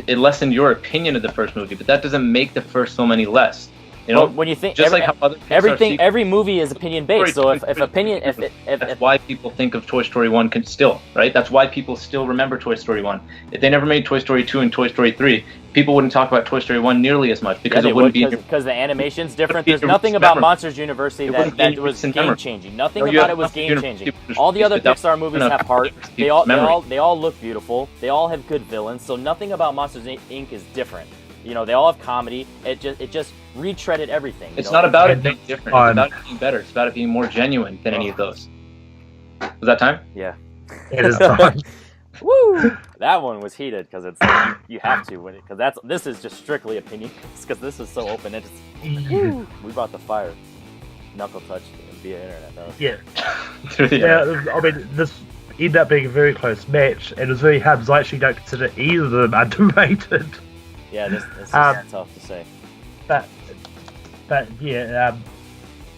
It lessened your opinion of the first movie, but that doesn't make the first film any less. You know, well, when you think just like how other Pixar everything, sequels- every movie is opinion based. So if opinion, that's why people think of Toy Story 1 still, right? That's why people still remember Toy Story 1. If they never made Toy Story 2 and Toy Story 3, people wouldn't talk about Toy Story 1 nearly as much because it wouldn't be because the animation's different. be There's your nothing recent about memory. Monsters University It that, wouldn't be in that your was recent game memory. changing. Nothing No, you about have it was nothing game to changing. do- All the other that- Pixar movies enough have heart. people's They all memory. look beautiful. They all have good villains. So nothing about Monsters Inc. is different. You know, they all have comedy. It just retreaded everything. It's know? not about it And being next different. It's time- about it being better. It's about it being more genuine than any of those. Was that time? Yeah. It is time. Woo! That one was heated because it's you have to win it because this is just strictly opinion because this is so open. It's woo, we brought the fire. Knuckle touch via internet. Though. Yeah. Yeah. I mean, this ended up being a very close match, and it was very hard because I actually don't consider either of them underrated. Yeah, this is tough to say. But yeah,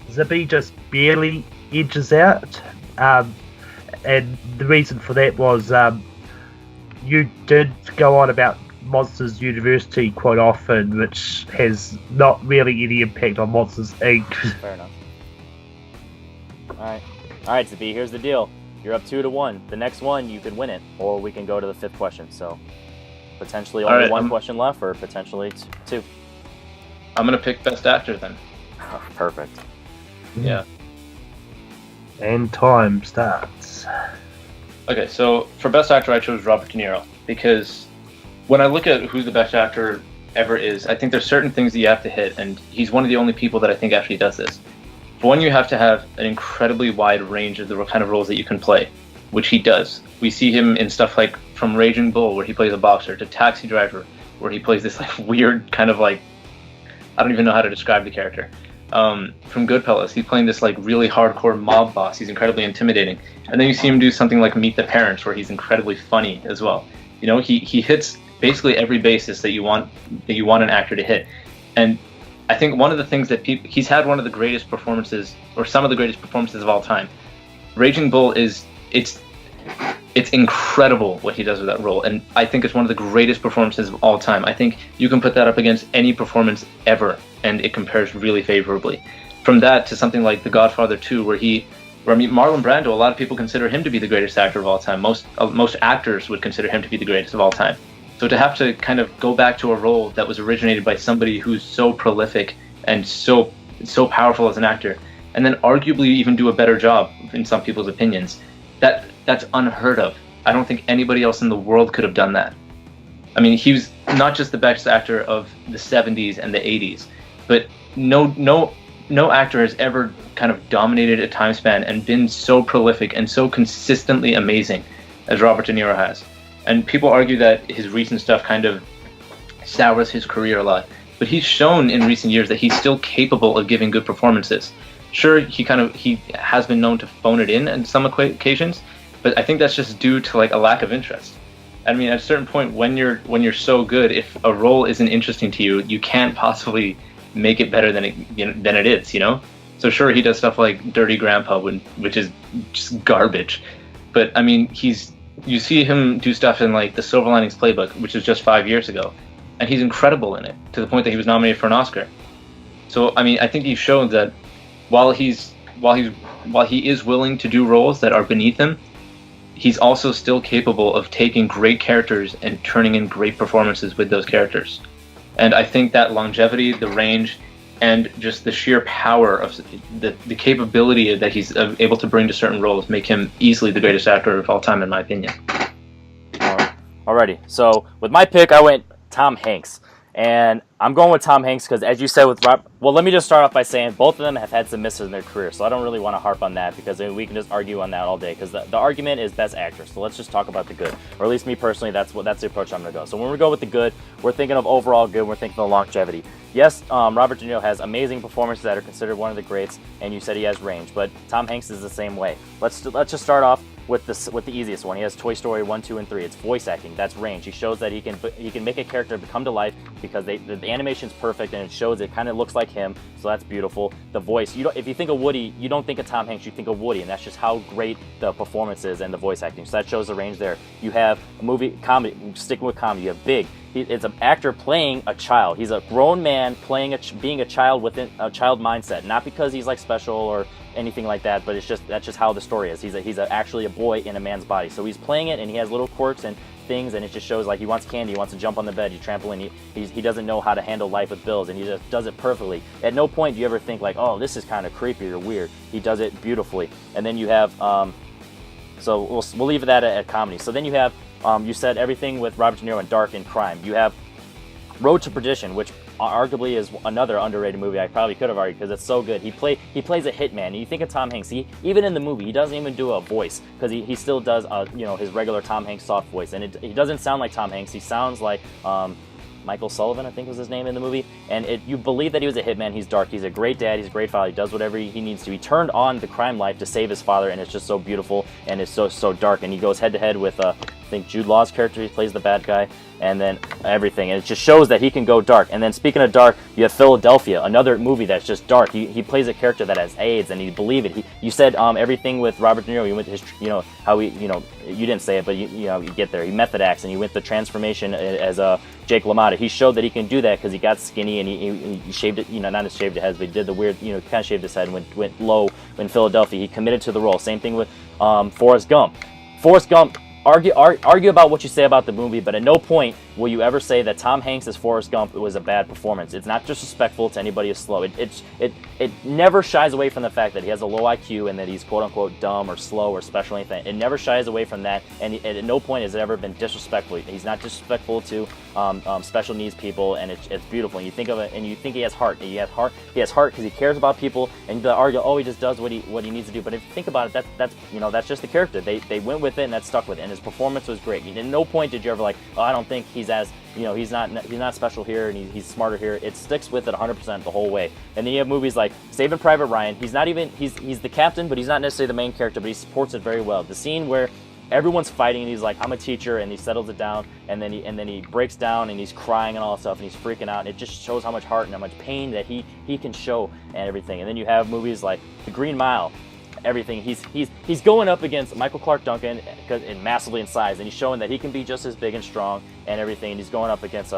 Zabeeh just barely edges out, and the reason for that was you did go on about Monsters University quite often, which has not really any impact on Monsters Inc. Fair enough. All right, Zabeeh. Here's the deal. You're up 2-1. The next one, you could win it, or we can go to the 5th question. So potentially only one question left, or potentially two. I'm gonna pick Best Actor then. Perfect. Yeah. And time starts. Okay, so for Best Actor, I chose Robert De Niro because when I look at who the best actor ever is, I think there's certain things that you have to hit, and he's one of the only people that I think actually does this. For one, you have to have an incredibly wide range of the kind of roles that you can play, which he does. We see him in stuff like from Raging Bull, where he plays a boxer, to Taxi Driver, where he plays this like weird kind of like, I don't even know how to describe the character. From Goodfellas, he's playing this like really hardcore mob boss. He's incredibly intimidating. And then you see him do something like Meet the Parents, where he's incredibly funny as well. You know, he hits basically every basis that you want an actor to hit. And I think one of the things that he's had one of the greatest performances, or some of the greatest performances of all time. Raging Bull it's incredible what he does with that role, and I think it's one of the greatest performances of all time. I think you can put that up against any performance ever, and it compares really favorably. From that to something like The Godfather 2, where Marlon Brando, a lot of people consider him to be the greatest actor of all time. Most actors would consider him to be the greatest of all time. So to have to kind of go back to a role that was originated by somebody who's so prolific and so powerful as an actor, and then arguably even do a better job in some people's opinions, that's unheard of. I don't think anybody else in the world could have done that. I mean, he was not just the best actor of the 70s and the 80s, but no actor has ever kind of dominated a time span and been so prolific and so consistently amazing as Robert De Niro has. And people argue that his recent stuff kind of sours his career a lot, but he's shown in recent years that he's still capable of giving good performances. Sure, he has been known to phone it in on some occasions, but I think that's just due to like a lack of interest. I mean, at a certain point, when you're so good, if a role isn't interesting to you, you can't possibly make it better than it is, you know? So sure, he does stuff like Dirty Grandpa, which is just garbage. But I mean, you see him do stuff in like The Silver Linings Playbook, which is just 5 years ago, and he's incredible in it, to the point that he was nominated for an Oscar. So I mean, I think he's shown that while he is willing to do roles that are beneath him, he's also still capable of taking great characters and turning in great performances with those characters. And I think that longevity, the range, and just the sheer power of the capability that he's able to bring to certain roles make him easily the greatest actor of all time, in my opinion. Alrighty, so with my pick, I went Tom Hanks. And I'm going with Tom Hanks because, as you said with Rob, well, let me just start off by saying both of them have had some misses in their career, so I don't really want to harp on that because we can just argue on that all day. Because the argument is best actor, so let's just talk about the good, or at least me personally, that's the approach I'm going to go. So when we go with the good, we're thinking of overall good, we're thinking of longevity. Yes, Robert De Niro has amazing performances that are considered one of the greats, and you said he has range, but Tom Hanks is the same way. Let's just start off. with the easiest one. He has Toy Story 1, 2, and 3. It's voice acting. That's range. He shows that he can make a character come to life because the animation's perfect and it shows it kind of looks like him. So that's beautiful. The voice. If you think of Woody, you don't think of Tom Hanks. You think of Woody, and that's just how great the performance is and the voice acting. So that shows the range there. You have a movie comedy. Sticking with comedy, you have Big. It's an actor playing a child. He's a grown man playing being a child within a child mindset. Not because he's like special or anything like that, but that's just how the story is. He's actually a boy in a man's body. So he's playing it, and he has little quirks and things, and it just shows like he wants candy, he wants to jump on the bed, he trampoline. He doesn't know how to handle life with bills, and he just does it perfectly. At no point do you ever think like, oh, this is kind of creepy or weird. He does it beautifully. And then you have so we'll leave that at comedy. So then you have you said everything with Robert De Niro and dark and crime. You have Road to Perdition, which arguably is another underrated movie. I probably could have argued because it's so good. He plays a hitman. And you think of Tom Hanks. Even in the movie, he doesn't even do a voice because he still does his regular Tom Hanks soft voice, and he doesn't sound like Tom Hanks. He sounds like Michael Sullivan, I think was his name in the movie. And you believe that he was a hitman. He's dark. He's a great dad. He's a great father. He does whatever he needs to. He turned on the crime life to save his father, and it's just so beautiful and it's so dark. And he goes head to head with I think Jude Law's character. He plays the bad guy, and then everything. And it just shows that he can go dark. And then speaking of dark, you have Philadelphia, another movie that's just dark. He plays a character that has AIDS, and you believe it. You said everything with Robert De Niro. You went to his, how he, you didn't say it, but you get there. He method acts, and he went the transformation as Jake LaMotta. He showed that he can do that because he got skinny and he shaved it, not his shaved head, but he did the weird, kind of shaved his head and went low in Philadelphia. He committed to the role. Same thing with Forrest Gump. Forrest Gump. Argue about what you say about the movie, but at no point will you ever say that Tom Hanks as Forrest Gump was a bad performance. It's not disrespectful to anybody who's slow. It never shies away from the fact that he has a low IQ and that he's quote unquote dumb or slow or special or anything. It never shies away from that, and at no point has it ever been disrespectful. He's not disrespectful to special needs people, and it's beautiful. And you think of it, and you think he has heart. He has heart because he cares about people. And you argue, oh, he just does what he needs to do. But if you think about it, that's just the character. They went with it, and that stuck with it. And his performance was great. At no point did you ever like, oh, I don't think he's as he's not special here, and he's smarter here. It sticks with it 100% the whole way. And then you have movies like Saving Private Ryan. He's the captain, but he's not necessarily the main character, but he supports it very well. The scene where everyone's fighting, and he's like, I'm a teacher, and he settles it down, and then he breaks down, and he's crying and all that stuff, and he's freaking out. And it just shows how much heart and how much pain that he can show and everything. And then you have movies like The Green Mile. Everything he's going up against Michael Clark Duncan and massively in size, and he's showing that he can be just as big and strong and everything. And he's going up against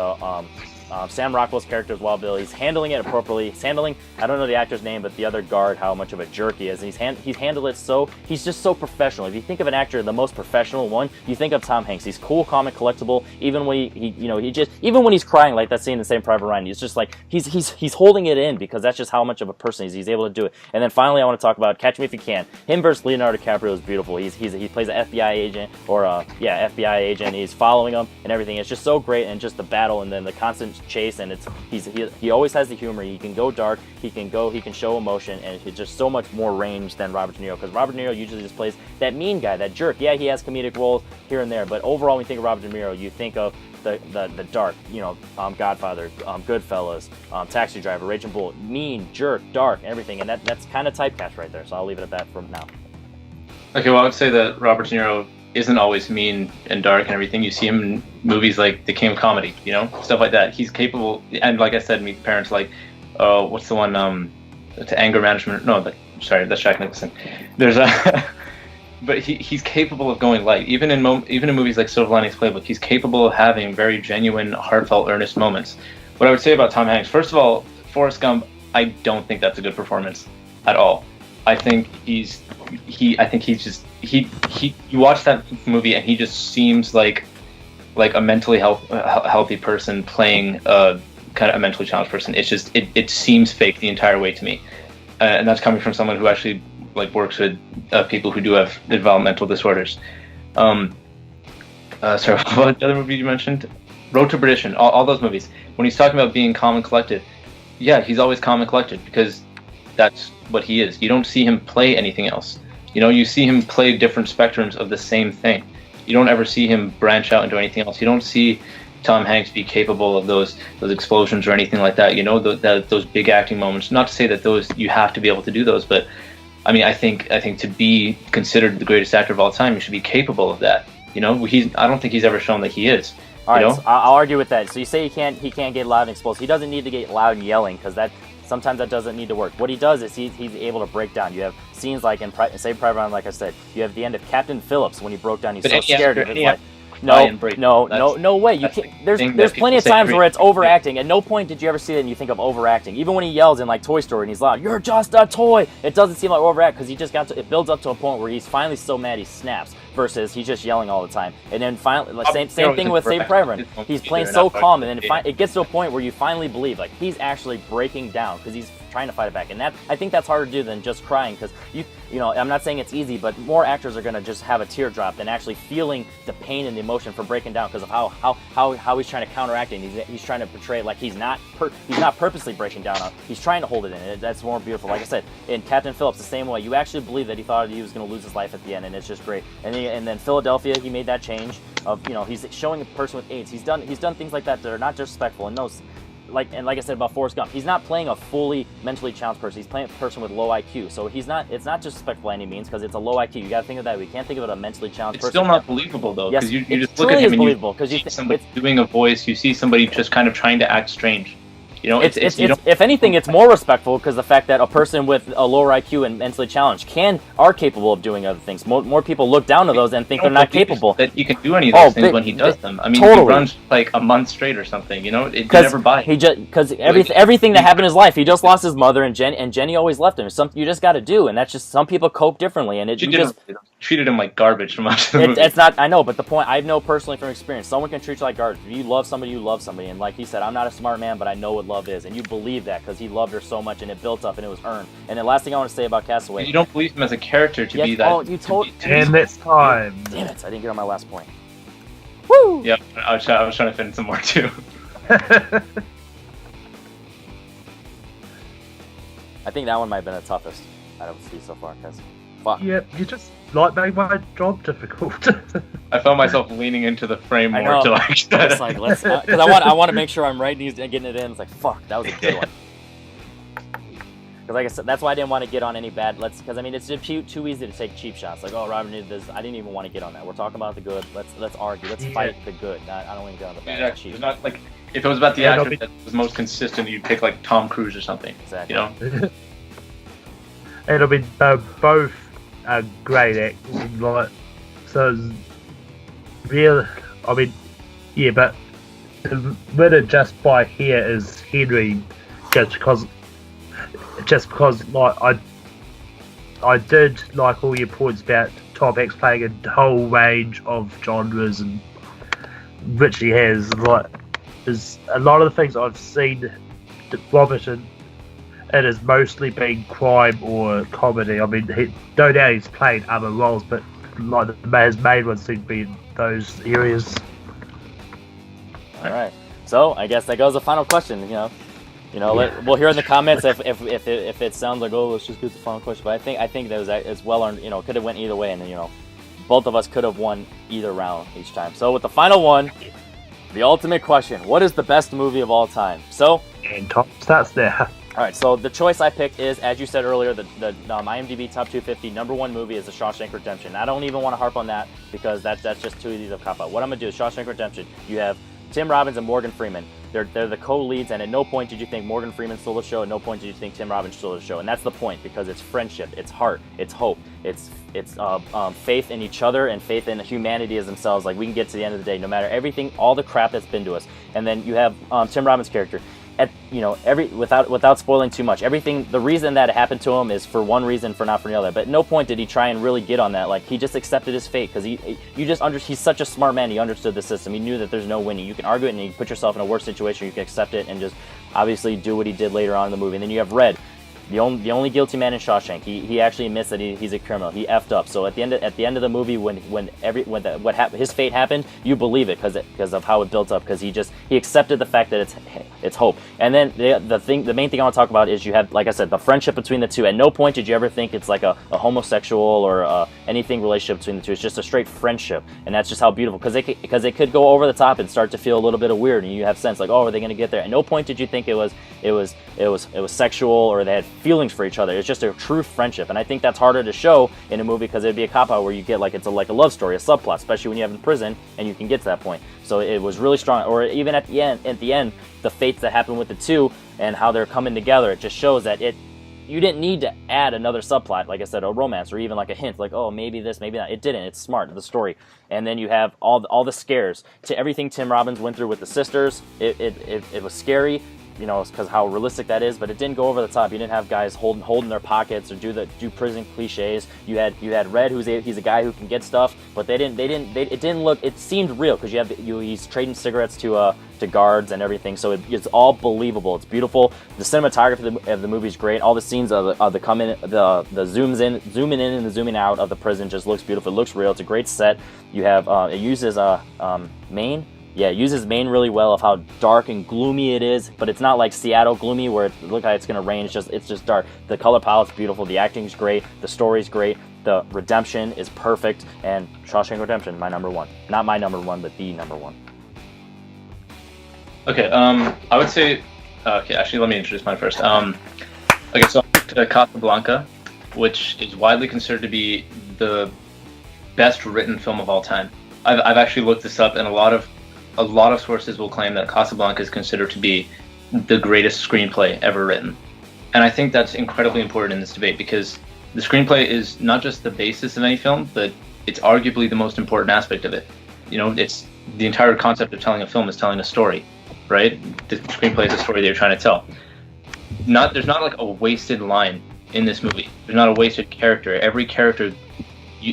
Sam Rockwell's character as Wild Bill. He's handling it appropriately. He's handling, I don't know the actor's name, but the other guard, how much of a jerk he is. And he's handled it so, he's just so professional. If you think of an actor, the most professional one, you think of Tom Hanks. He's cool, calm, and collectible. Even when even when he's crying, like that scene in Saving Private Ryan, it's just like he's holding it in because that's just how much of a person he's able to do it. And then finally, I want to talk about Catch Me If You Can. Him versus Leonardo DiCaprio is beautiful. He plays an FBI agent FBI agent. He's following him and everything. It's just so great, and just the battle and then the constant chase, and he always has the humor. He can go dark, he can show emotion, and it's just so much more range than Robert De Niro, because Robert De Niro usually just plays that mean guy, that jerk. Yeah, he has comedic roles here and there, but overall when you think of Robert De Niro, you think of the dark, Godfather, Goodfellas, Taxi Driver, Raging Bull, mean, jerk, dark, everything, and that's kind of typecast right there. So I'll leave it at that for now. Okay, well, I would say that Robert De Niro isn't always mean and dark and everything. You see him in movies like The King of Comedy, stuff like that. He's capable, and like I said, Meet the Parents, like, what's the one, to Anger Management? No, sorry, that's Jack Nicholson. There's but he's capable of going light. Even in movies like Silver Linings Playbook, he's capable of having very genuine, heartfelt, earnest moments. What I would say about Tom Hanks, first of all, Forrest Gump, I don't think that's a good performance at all. I think you watch that movie and he just seems like a mentally healthy person playing a kind of a mentally challenged person. It's just it seems fake the entire way to me, and that's coming from someone who actually works with people who do have developmental disorders. Sorry, what other movie you mentioned? Road to Perdition. All those movies. When he's talking about being calm and collected, yeah, he's always calm and collected because that's what he is. You don't see him play anything else. You see him play different spectrums of the same thing. You don't ever see him branch out into anything else. You don't see Tom Hanks be capable of those explosions or anything like that. Those big acting moments. Not to say that those you have to be able to do those, but I mean, I think to be considered the greatest actor of all time, you should be capable of that. You know, I don't think he's ever shown that he is. All right, you know? so I'll argue with that. So you say he can't get loud and explosive. He doesn't need to get loud and yelling because sometimes that doesn't need to work. What he does is he's able to break down. You have scenes like in Saving Private Ryan, like I said. You have the end of Captain Phillips when he broke down. He's so scared of his life. No way. You can't. There's plenty of times where it's overacting. At no point did you ever see it and you think of overacting. Even when he yells in like Toy Story and he's loud, "You're just a toy." It doesn't seem like overact because he just it builds up to a point where he's finally so mad he snaps. Versus he's just yelling all the time. And then finally, same thing with Saving Private Ryan. He's playing so calm, and then it gets to a point where you finally believe like he's actually breaking down because he's trying to fight it back. And I think that's harder to do than just crying because you know, I'm not saying it's easy, but more actors are going to just have a teardrop than actually feeling the pain and the emotion for breaking down because of how he's trying to counteract it. And he's trying to portray like he's not purposely breaking down. He's trying to hold it in. That's more beautiful. Like I said, in Captain Phillips, the same way. You actually believe that he thought he was going to lose his life at the end, and it's just great. And then Philadelphia, he made that change of, you know, he's showing a person with AIDS. He's done things like that are not disrespectful. And like I said about Forrest Gump, he's not playing a fully mentally challenged person. He's playing a person with low IQ. So it's not disrespectful by any means because it's a low IQ. You got to think of that. We can't think of it a mentally challenged person. It's still not believable though, because yes, you just look at him and believable, you see somebody doing a voice. You see somebody just kind of trying to act strange. You know, if anything, it's more respectful because the fact that a person with a lower IQ and mentally challenged are capable of doing other things. More people look down to those and think they're not capable. That you can do any of those things when he does them. I mean, totally. He runs like a month straight or something. You know, it never buys. Because everything that happened in his life, he just lost his mother and Jenny always left him. It's something you just got to do, and that's just some people cope differently. And treated him like garbage from much of the movie. It's not. I know, but the point I know personally from experience, someone can treat you like garbage. If you love somebody, you love somebody, and like he said, I'm not a smart man, but I know what love is, and you believe that because he loved her so much and it built up and it was earned. And the last thing I want to say about Castaway, you don't believe him as a character to be that. Oh, you told. And it's time. Damn it! I didn't get on my last point. Woo! Yep, I was trying to fit in some more too. I think that one might have been the toughest out of the so far. Cause fuck. Yep, you just like made my job difficult. I found myself leaning into the frame more to like. It's like let's because I want to make sure I'm right and getting it in. It's like fuck, that was a good one. Because like I said, that's why I didn't want to get on any bad. Because I mean, it's too easy to take cheap shots. Like, oh, Robert did this. I didn't even want to get on that. We're talking about the good. Let's argue. Let's fight the good. I don't want to get on the bad. Exactly. It's not like if it was about the actor that was most consistent, you'd pick like Tom Cruise or something. Exactly. You know. It'll be both great actors, like so. Real, I mean, yeah, but the winner just by here is Henry, just because like I did like all your points about Tom Hanks playing a whole range of genres, and which he has. Like, there's a lot of the things I've seen Robert in. It has mostly been crime or comedy. I mean, no doubt he's played other roles, but like his main ones seem to be in those areas. All right. So I guess that goes the final question. We'll hear in the comments if it sounds like, oh, let's just get the final question. But I think that was as well earned. Could have went either way, and both of us could have won either round each time. So with the final one, the ultimate question: what is the best movie of all time? So and Tom starts there. All right, so the choice I picked is, as you said earlier, the IMDb Top 250 #1 movie is The Shawshank Redemption. I don't even want to harp on that because that's just too easy to cop out. What I'm going to do is Shawshank Redemption. You have Tim Robbins and Morgan Freeman. They're the co-leads, and at no point did you think Morgan Freeman stole the show. At no point did you think Tim Robbins stole the show, and that's the point because it's friendship, it's heart, it's hope, it's faith in each other and faith in humanity as themselves. Like we can get to the end of the day, no matter everything, all the crap that's been to us. And then you have Tim Robbins' character. Without spoiling too much, everything, the reason that it happened to him is for one reason, not for the other. But at no point did he try and really get on that. Like he just accepted his fate because he's such a smart man. He understood the system. He knew that there's no winning. You can argue it and you can put yourself in a worse situation. You can accept it and just obviously do what he did later on in the movie. And then you have Red. The only guilty man in Shawshank. He actually admits that he's a criminal. He effed up. So at the end of the movie, his fate happened, you believe it because of how it built up. Because he accepted the fact that it's hope. And then the main thing I want to talk about is you have, like I said, the friendship between the two. At no point did you ever think it's like a homosexual or anything relationship between the two. It's just a straight friendship, and that's just how beautiful. Because it could go over the top and start to feel a little bit of weird, and you have sense like, oh, are they going to get there? At no point did you think it was sexual or they had feelings for each other. It's just a true friendship, and I think that's harder to show in a movie because it'd be a cop-out where you get like it's like a love story, a subplot, especially when you have in prison and you can get to that point. So it was really strong. Or even at the end, the fates that happen with the two and how they're coming together, it just shows that you didn't need to add another subplot, like I said, a romance, or even like a hint, like, oh, maybe this, maybe that. It didn't. It's smart, the story. And then you have all the scares. To everything Tim Robbins went through with the sisters, it was scary, you know, because how realistic that is, but it didn't go over the top. You didn't have guys holding their pockets or do prison cliches. You had Red, he's a guy who can get stuff, but it didn't look. It seemed real because he's trading cigarettes to guards and everything. So it's all believable. It's beautiful. The cinematography of the movie is great. All the scenes of the zooming in and the zooming out of the prison just looks beautiful. It looks real. It's a great set. You have it uses Maine. Yeah, it uses Maine really well of how dark and gloomy it is, but it's not like Seattle gloomy where it looks like it's gonna rain. It's just dark. The color palette's beautiful. The acting's great. The story's great. The redemption is perfect. And Shawshank Redemption, my number one. Not my number one, but the number one. Okay, I would say. Okay, actually, let me introduce mine first. Okay, so I picked Casablanca, which is widely considered to be the best written film of all time. I've actually looked this up, and a lot of sources will claim that Casablanca is considered to be the greatest screenplay ever written. And I think that's incredibly important in this debate because the screenplay is not just the basis of any film, but it's arguably the most important aspect of it. You know, it's the entire concept of telling a film is telling a story, right? The screenplay is a story they're trying to tell. There's not like a wasted line in this movie. There's not a wasted character. Every character,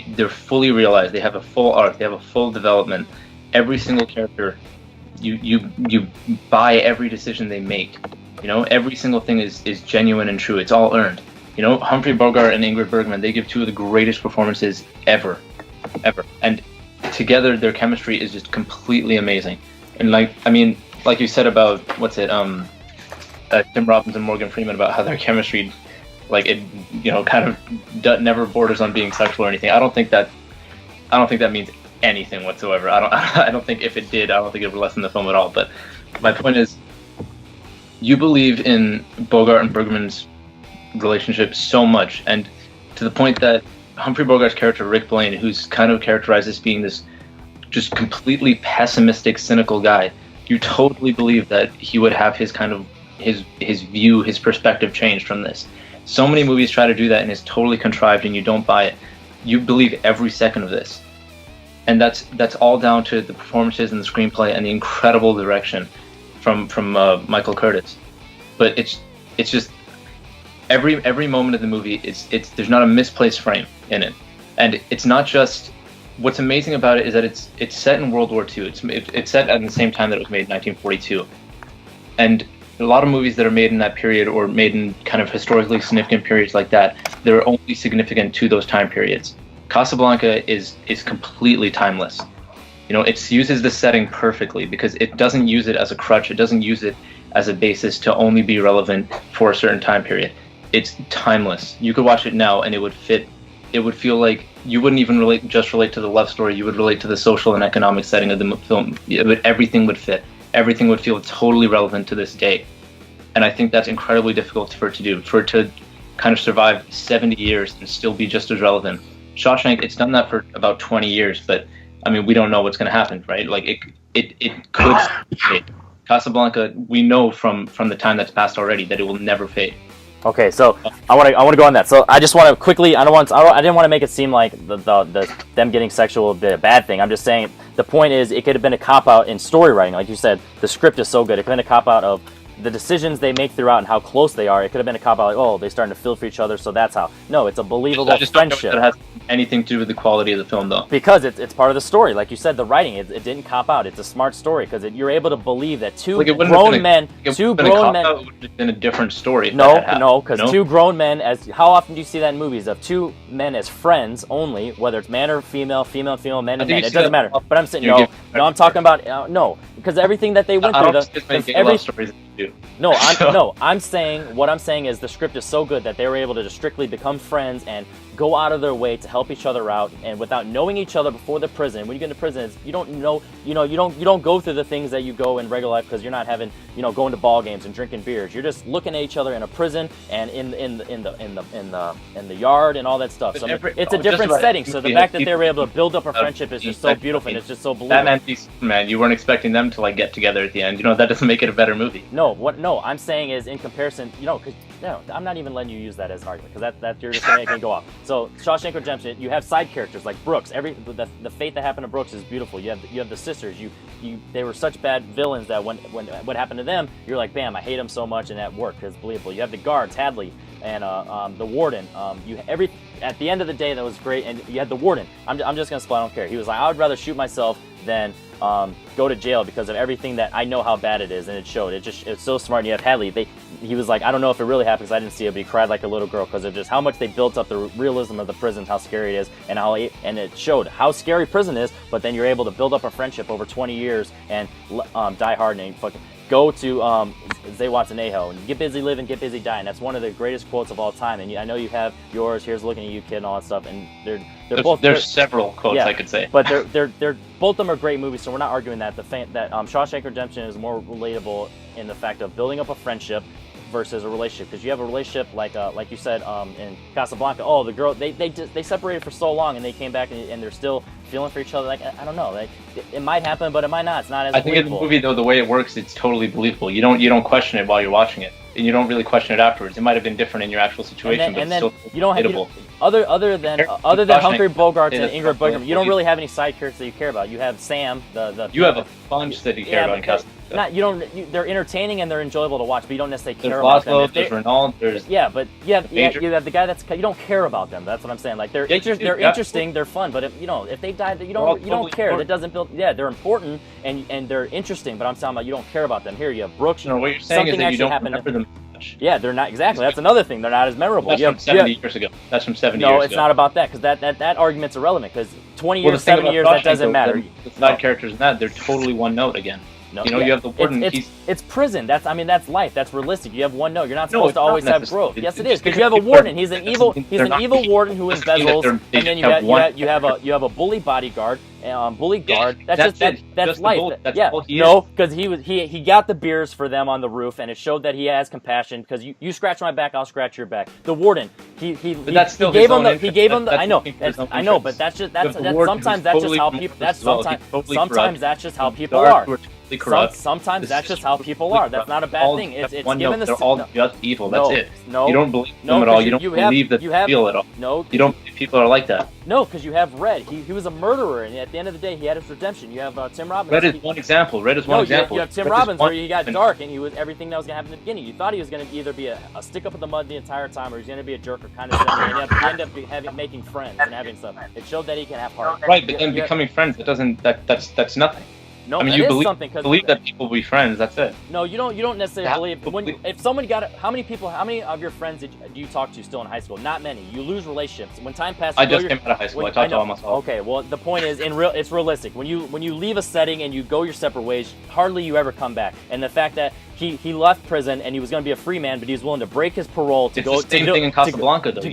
they're fully realized. They have a full arc. They have a full development. Every single character, you buy every decision they make. You know, every single thing is genuine and true. It's all earned. You know, Humphrey Bogart and Ingrid Bergman, they give two of the greatest performances ever. And together, their chemistry is just completely amazing. And like you said about Tim Robbins and Morgan Freeman about how their chemistry, like it, you know, kind of never borders on being sexual or anything. I don't think that means anything whatsoever. I don't think if it did, I don't think it would lessen the film at all. But my point is, you believe in Bogart and Bergman's relationship so much, and to the point that Humphrey Bogart's character Rick Blaine, who's kind of characterized as being this just completely pessimistic, cynical guy, you totally believe that he would have his kind of his view, his perspective changed from this. So many movies try to do that and it's totally contrived, and you don't buy it. You believe every second of this. And that's all down to the performances and the screenplay and the incredible direction from Michael Curtis. But it's just every moment of the movie, there's not a misplaced frame in it, and it's not just. What's amazing about it is that it's set in World War II. It's set at the same time that it was made in 1942, and a lot of movies that are made in that period or made in kind of historically significant periods like that, they're only significant to those time periods. Casablanca is completely timeless. You know, it uses the setting perfectly because it doesn't use it as a crutch. It doesn't use it as a basis to only be relevant for a certain time period. It's timeless. You could watch it now and it would fit. It would feel like you wouldn't even relate to the love story. You would relate to the social and economic setting of the film. Everything would fit. Everything would feel totally relevant to this day. And I think that's incredibly difficult for it to do. For it to kind of survive 70 years and still be just as relevant. Shawshank, it's done that for about 20 years, but I mean, we don't know what's going to happen, right? Like it could fade. Casablanca, we know from the time that's passed already that it will never fade. Okay, so I want to go on that. So I just want to quickly. I didn't want to make it seem like the them getting sexual would be a bad thing. I'm just saying the point is it could have been a cop out in story writing, like you said. The script is so good. It could have been a cop out of the decisions they make throughout and how close they are. It could have been a cop out like, oh, they're starting to feel for each other, so that's how. No, it's a believable I just don't know friendship. if that has anything to do with the quality of the film, though. Because it's part of the story, like you said. The writing, it didn't cop out. It's a smart story because you're able to believe that two grown men. It would have been a different story. No, because two grown men. As how often do you see that in movies of two men as friends only, whether it's man or female, female, men and men. It doesn't matter. But I'm saying no. I'm talking about no, because everything that they went through. I'm saying what I'm saying is the script is so good that they were able to just strictly become friends and go out of their way to help each other out, and without knowing each other before the prison. When you get into prison, you don't go through the things that you go in regular life, because you're not having, going to ball games and drinking beers. You're just looking at each other in a prison and in the yard and all that stuff. So it's a different setting. So the fact that they were able to build up a friendship is just so beautiful, and it's just so believable. Batman v Superman, you weren't expecting them to like get together at the end. That doesn't make it a better movie. No, what I'm saying is, in comparison, because I'm not even letting you use that as an argument, because that you're just going to go off. So Shawshank Redemption, you have side characters like Brooks. The fate that happened to Brooks is beautiful. You have the sisters. They were such bad villains that when what happened to them, you're like, bam, I hate them so much, and that worked because it's believable. You have the guards, Hadley, and the warden. At the end of the day, that was great. And you had the warden. I'm just gonna split. I don't care. He was like, I would rather shoot myself than go to jail because of everything that I know how bad it is, and it showed. It's so smart. And you have Hadley. He was like, I don't know if it really happened because I didn't see it, but he cried like a little girl because of just how much they built up the realism of the prisons, how scary it is, and it showed how scary prison is. But then you're able to build up a friendship over 20 years and die hard and fucking go to Zabeeh and get busy living, get busy dying. That's one of the greatest quotes of all time. And I know you have yours. Here's looking at you, kid, and all that stuff. And there's several quotes I could say, but they're both of them are great movies. So we're not arguing that. Shawshank Redemption is more relatable in the fact of building up a friendship versus a relationship, because you have a relationship like you said in Casablanca. Oh, the girl they separated for so long and they came back and they're still feeling for each other. Like, I don't know, like it might happen, but it might not. It's not as I think in the movie though, the way it works, it's totally believable. You don't question it while you're watching it, and you don't really question it afterwards. It might have been different in your actual situation, but it's still you don't have other than Humphrey Bogart and Ingrid Bergman, you don't really have any side characters that you care about. You have Sam, you have a bunch that you care about in Casablanca. They're entertaining and they're enjoyable to watch, but you don't necessarily care about them. There's Renault, there's you have the guy you don't care about them. That's what I'm saying. Like they're interesting, they're fun, but if they die, you don't care. That doesn't build. Yeah, they're important and they're interesting, but I'm talking about you don't care about them. Here you have Brooks. No, what you're saying is that you don't remember them much. Yeah, they're not exactly. That's another thing. They're not as memorable. That's from 70 years ago. That's from 70 years ago. No, it's not about that, because that argument's irrelevant. Because 20 years, 70 years, that doesn't matter. The side characters in that, they're totally one note again. No, you have the warden. It's prison. That's life. That's realistic. You have one note. You're not supposed to always have growth. Yes, it is, because you have a warden. He's an evil warden who embezzles, and then you have a bully bodyguard. Bully guard. That's life. No, because he got the beers for them on the roof, and it showed that he has compassion. Because you scratch my back, I'll scratch your back. The warden, he gave him the. I know, but sometimes that's just how people. Sometimes that's just how people are. Sometimes that's just how people are. That's not a bad thing. It's given the. They're all just evil. That's it. No, you don't believe them at all. You don't believe that they feel at all. No, you don't believe people are like that. No, because you have Red. He was a murderer, and at the end of the day, he had his redemption. You have Tim Robbins. Red is one example. You have Tim Robbins, where he got dark, and he was everything that was going to happen in the beginning. You thought he was going to either be a stick up in the mud the entire time, or he's going to be a jerk or kind of something. And you end up making friends and having stuff. It showed that he can have heart. Right, but then becoming friends, that's nothing. No, I mean, you believe that people will be friends. That's it. No, you don't necessarily believe. If somebody how many of your friends do you talk to still in high school? Not many. You lose relationships when time passes. I just came out of high school. I talked to all myself. Okay, well the point is, it's realistic. When you leave a setting and you go your separate ways, hardly you ever come back. And the fact that he left prison and he was going to be a free man, but he was willing to break his parole to go. It's the same thing in Casablanca, though. To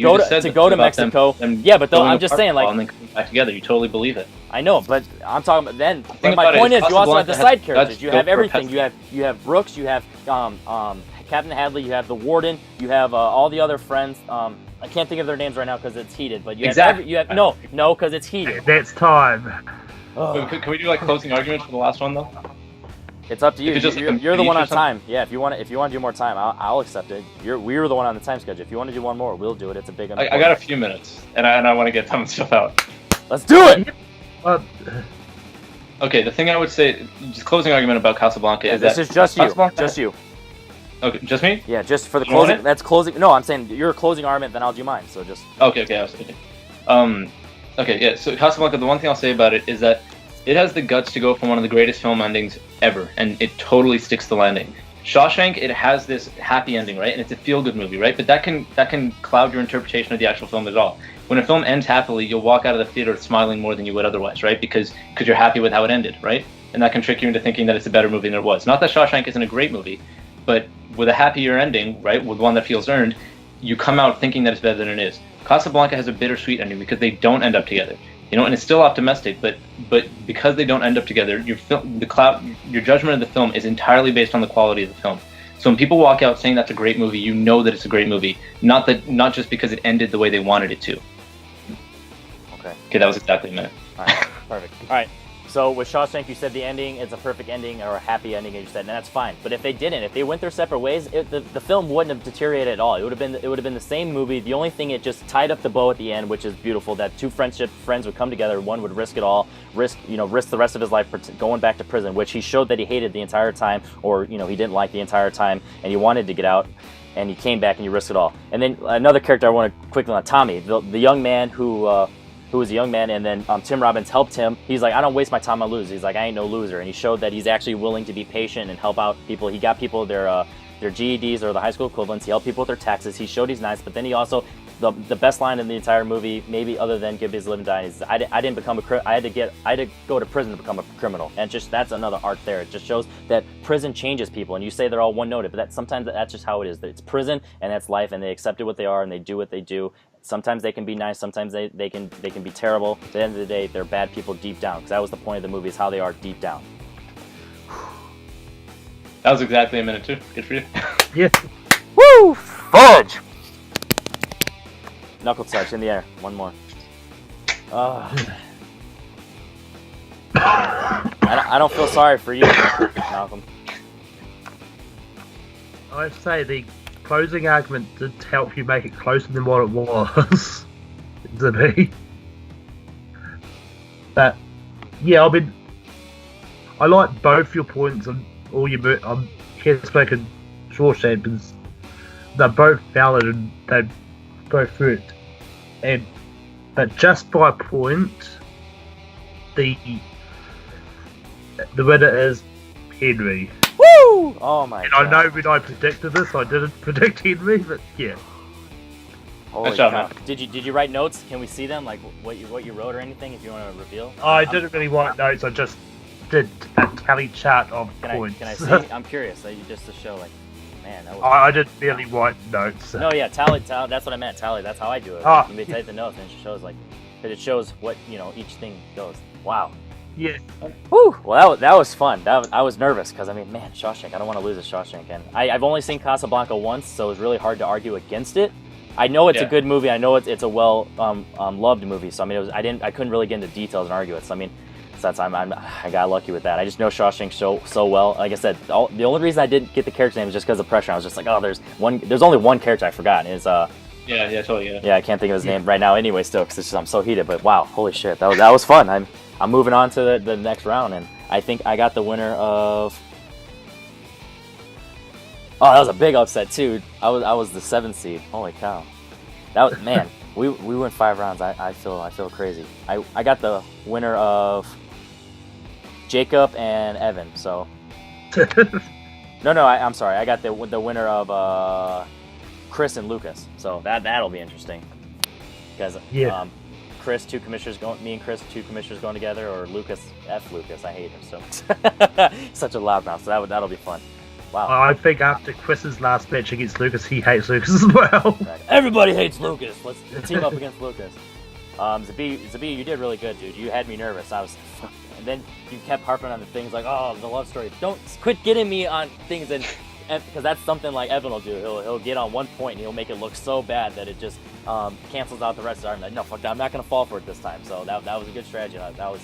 go to Mexico. Yeah, but I'm just saying, like, and then coming back together, you totally believe it. I know, but I'm talking about then. But my point is, you also have the side characters. You have everything. You have Brooks. You have Captain Hadley. You have the warden. You have all the other friends. I can't think of their names right now because it's heated. But you have no, because it's heated. That's time. Can we do like closing arguments for the last one though? It's up to you. You're the one on time. Yeah, if you want to do more time, I'll accept it. We were the one on the time schedule. If you want to do one more, we'll do it. It's a big. I got a few minutes, and I want to get some stuff out. Let's do it. Okay, the thing I would say, just closing argument about Casablanca is this is just you. Just you. Okay, just me? Yeah, just for the closing. That's closing. No, I'm saying you're a closing argument, then I'll do mine. So just. Okay, I was thinking. Okay, yeah. So Casablanca, the one thing I'll say about it is that it has the guts to go from one of the greatest film endings ever, and it totally sticks the landing. Shawshank, it has this happy ending, right? And it's a feel-good movie, right? But that can cloud your interpretation of the actual film at all. When a film ends happily, you'll walk out of the theater smiling more than you would otherwise, right? Because you're happy with how it ended, right? And that can trick you into thinking that it's a better movie than it was. Not that Shawshank isn't a great movie, but with a happier ending, right, with one that feels earned, you come out thinking that it's better than it is. Casablanca has a bittersweet ending because they don't end up together. And it's still optimistic, but because they don't end up together, your judgment of the film is entirely based on the quality of the film. So when people walk out saying that's a great movie, you know that it's a great movie, not just because it ended the way they wanted it to. Okay, that was exactly a minute. All right, perfect. All right. So with Shawshank, you said the ending is a perfect ending or a happy ending, and you said, and that's fine. But if they didn't, if they went their separate ways, the film wouldn't have deteriorated at all. It would have been the same movie. The only thing, it just tied up the bow at the end, which is beautiful. That two friends would come together. One would risk it all, risk the rest of his life going back to prison, which he showed that he hated the entire time, or he didn't like the entire time, and he wanted to get out. And he came back and you risked it all. And then another character I want to quickly on, Tommy, the young man who was a young man, and then Tim Robbins helped him. He's like, I don't waste my time on losers. He's like, I ain't no loser. And he showed that he's actually willing to be patient and help out people. He got people their GEDs or the high school equivalents. He helped people with their taxes. He showed he's nice, but then he also, the best line in the entire movie, maybe other than Give His Live and Die, is I didn't become I had to go to prison to become a criminal. And just that's another art there. It just shows that prison changes people. And you say they're all one-noted, but sometimes that's just how it is. It's prison and that's life, and they accept it what they are and they do what they do. Sometimes they can be nice, sometimes they can be terrible. At the end of the day, they're bad people deep down, because that was the point of the movie, is how they are deep down. That was exactly a minute too. Good for you. Yeah. Woo! Fudge! Knuckle touch in the air. One more. I don't feel sorry for you, Malcolm. I say the closing argument did help you make it closer than what it was. Zabeeh. But yeah, I mean, I like both your points and all your Headspace and Shawshank, because they're both valid and they both worked. But just by a point, the winner is Henry. Woo! Oh my god. And I know when I predicted this, I didn't predict Henry, but yeah. Holy Good job, cow. man. Did you write notes? Can we see them? Like what you wrote or anything? If you want to reveal. I didn't really write notes. I just did a tally chart of points. Can I see? I'm curious. Just to show, like, man. That was... I didn't really write notes. No, yeah, tally. That's what I meant. Tally. That's how I do it. Ah. You may type the notes and it shows because it shows what each thing goes. Wow. Yeah. Woo! Well, that was fun. I was nervous because man, Shawshank. I don't want to lose a Shawshank, and I've only seen Casablanca once, so it was really hard to argue against it. I know it's a good movie. I know it's a well loved movie. So I couldn't really get into details and argue it. So I got lucky with that. I just know Shawshank so well. Like I said, the only reason I didn't get the character name was just because of pressure. I was just like, oh, there's only one character I forgot. And it's Yeah, totally. Yeah, I can't think of his name right now. Anyway, still, because I'm so heated. But wow, holy shit, that was fun. I'm moving on to the next round, and I think I got the winner of. Oh, that was a big upset too. I was the 7th seed. Holy cow, that was man. we went 5 rounds. I feel crazy. I got the winner of Jacob and Evan. So no, I'm sorry. I got the winner of Chris and Lucas. So that'll be interesting because Chris, 2 commissioners going. Me and Chris, 2 commissioners going together, or Lucas. Lucas. I hate him so. Such a loudmouth. So that'll be fun. Wow. I think after Chris's last match against Lucas, he hates Lucas as well. Right. Everybody hates Lucas. Let's team up against Lucas. Zabeeh, you did really good, dude. You had me nervous. And then you kept harping on the things like, oh, the love story. Don't quit getting me on things, and because that's something like Evan will do. He'll get on one point and he'll make it look so bad that it just cancels out the rest of the argument. No, fuck that. I'm not gonna fall for it this time. So that was a good strategy. That was,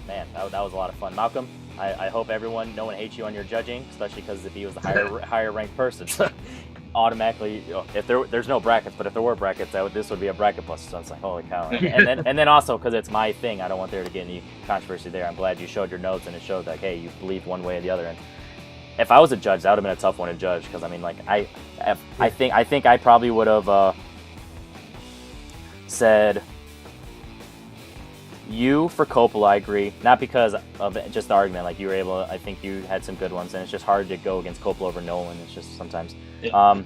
man, that was a lot of fun. Malcolm, I hope no one hates you on your judging, especially because Zabeeh was the higher ranked person. So automatically, if there's no brackets, but if there were brackets, this would be a bracket plus. So it's like, holy cow. And then also because it's my thing, I don't want there to get any controversy there. I'm glad you showed your notes and it showed like, hey, you believe one way or the other. And if I was a judge, that would have been a tough one to judge because I think I probably would have said you for Coppola. I agree, not because of just the argument. Like you were able, I think you had some good ones, and it's just hard to go against Coppola over Nolan. It's just sometimes. Yeah.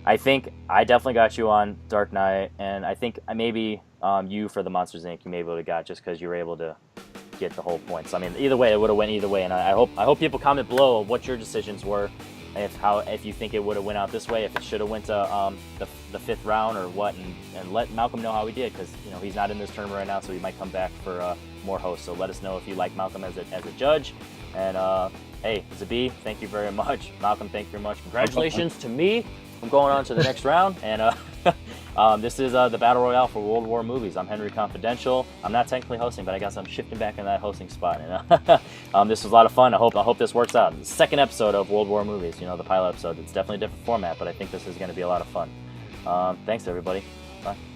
I think I definitely got you on Dark Knight, and I think maybe you for the Monsters Inc. You maybe would have got just because you were able to get the whole points. I mean, either way, it would have went either way, and I hope people comment below what your decisions were. if you think it would have went out this way, if it should have went to the fifth round or what, and let Malcolm know how he did, because he's not in this tournament right now, so he might come back for more hosts. So let us know if you like Malcolm as a judge. And hey, Zabeeh, thank you very much. Malcolm, thank you very much. Congratulations to me. I'm going on to the next round, and this is the Battle Royale for World War movies. I'm Henry Confidential. I'm not technically hosting, but I guess I'm shifting back in that hosting spot. And this was a lot of fun. I hope this works out. The second episode of World War movies, the pilot episode. It's definitely a different format, but I think this is going to be a lot of fun. Thanks, everybody. Bye.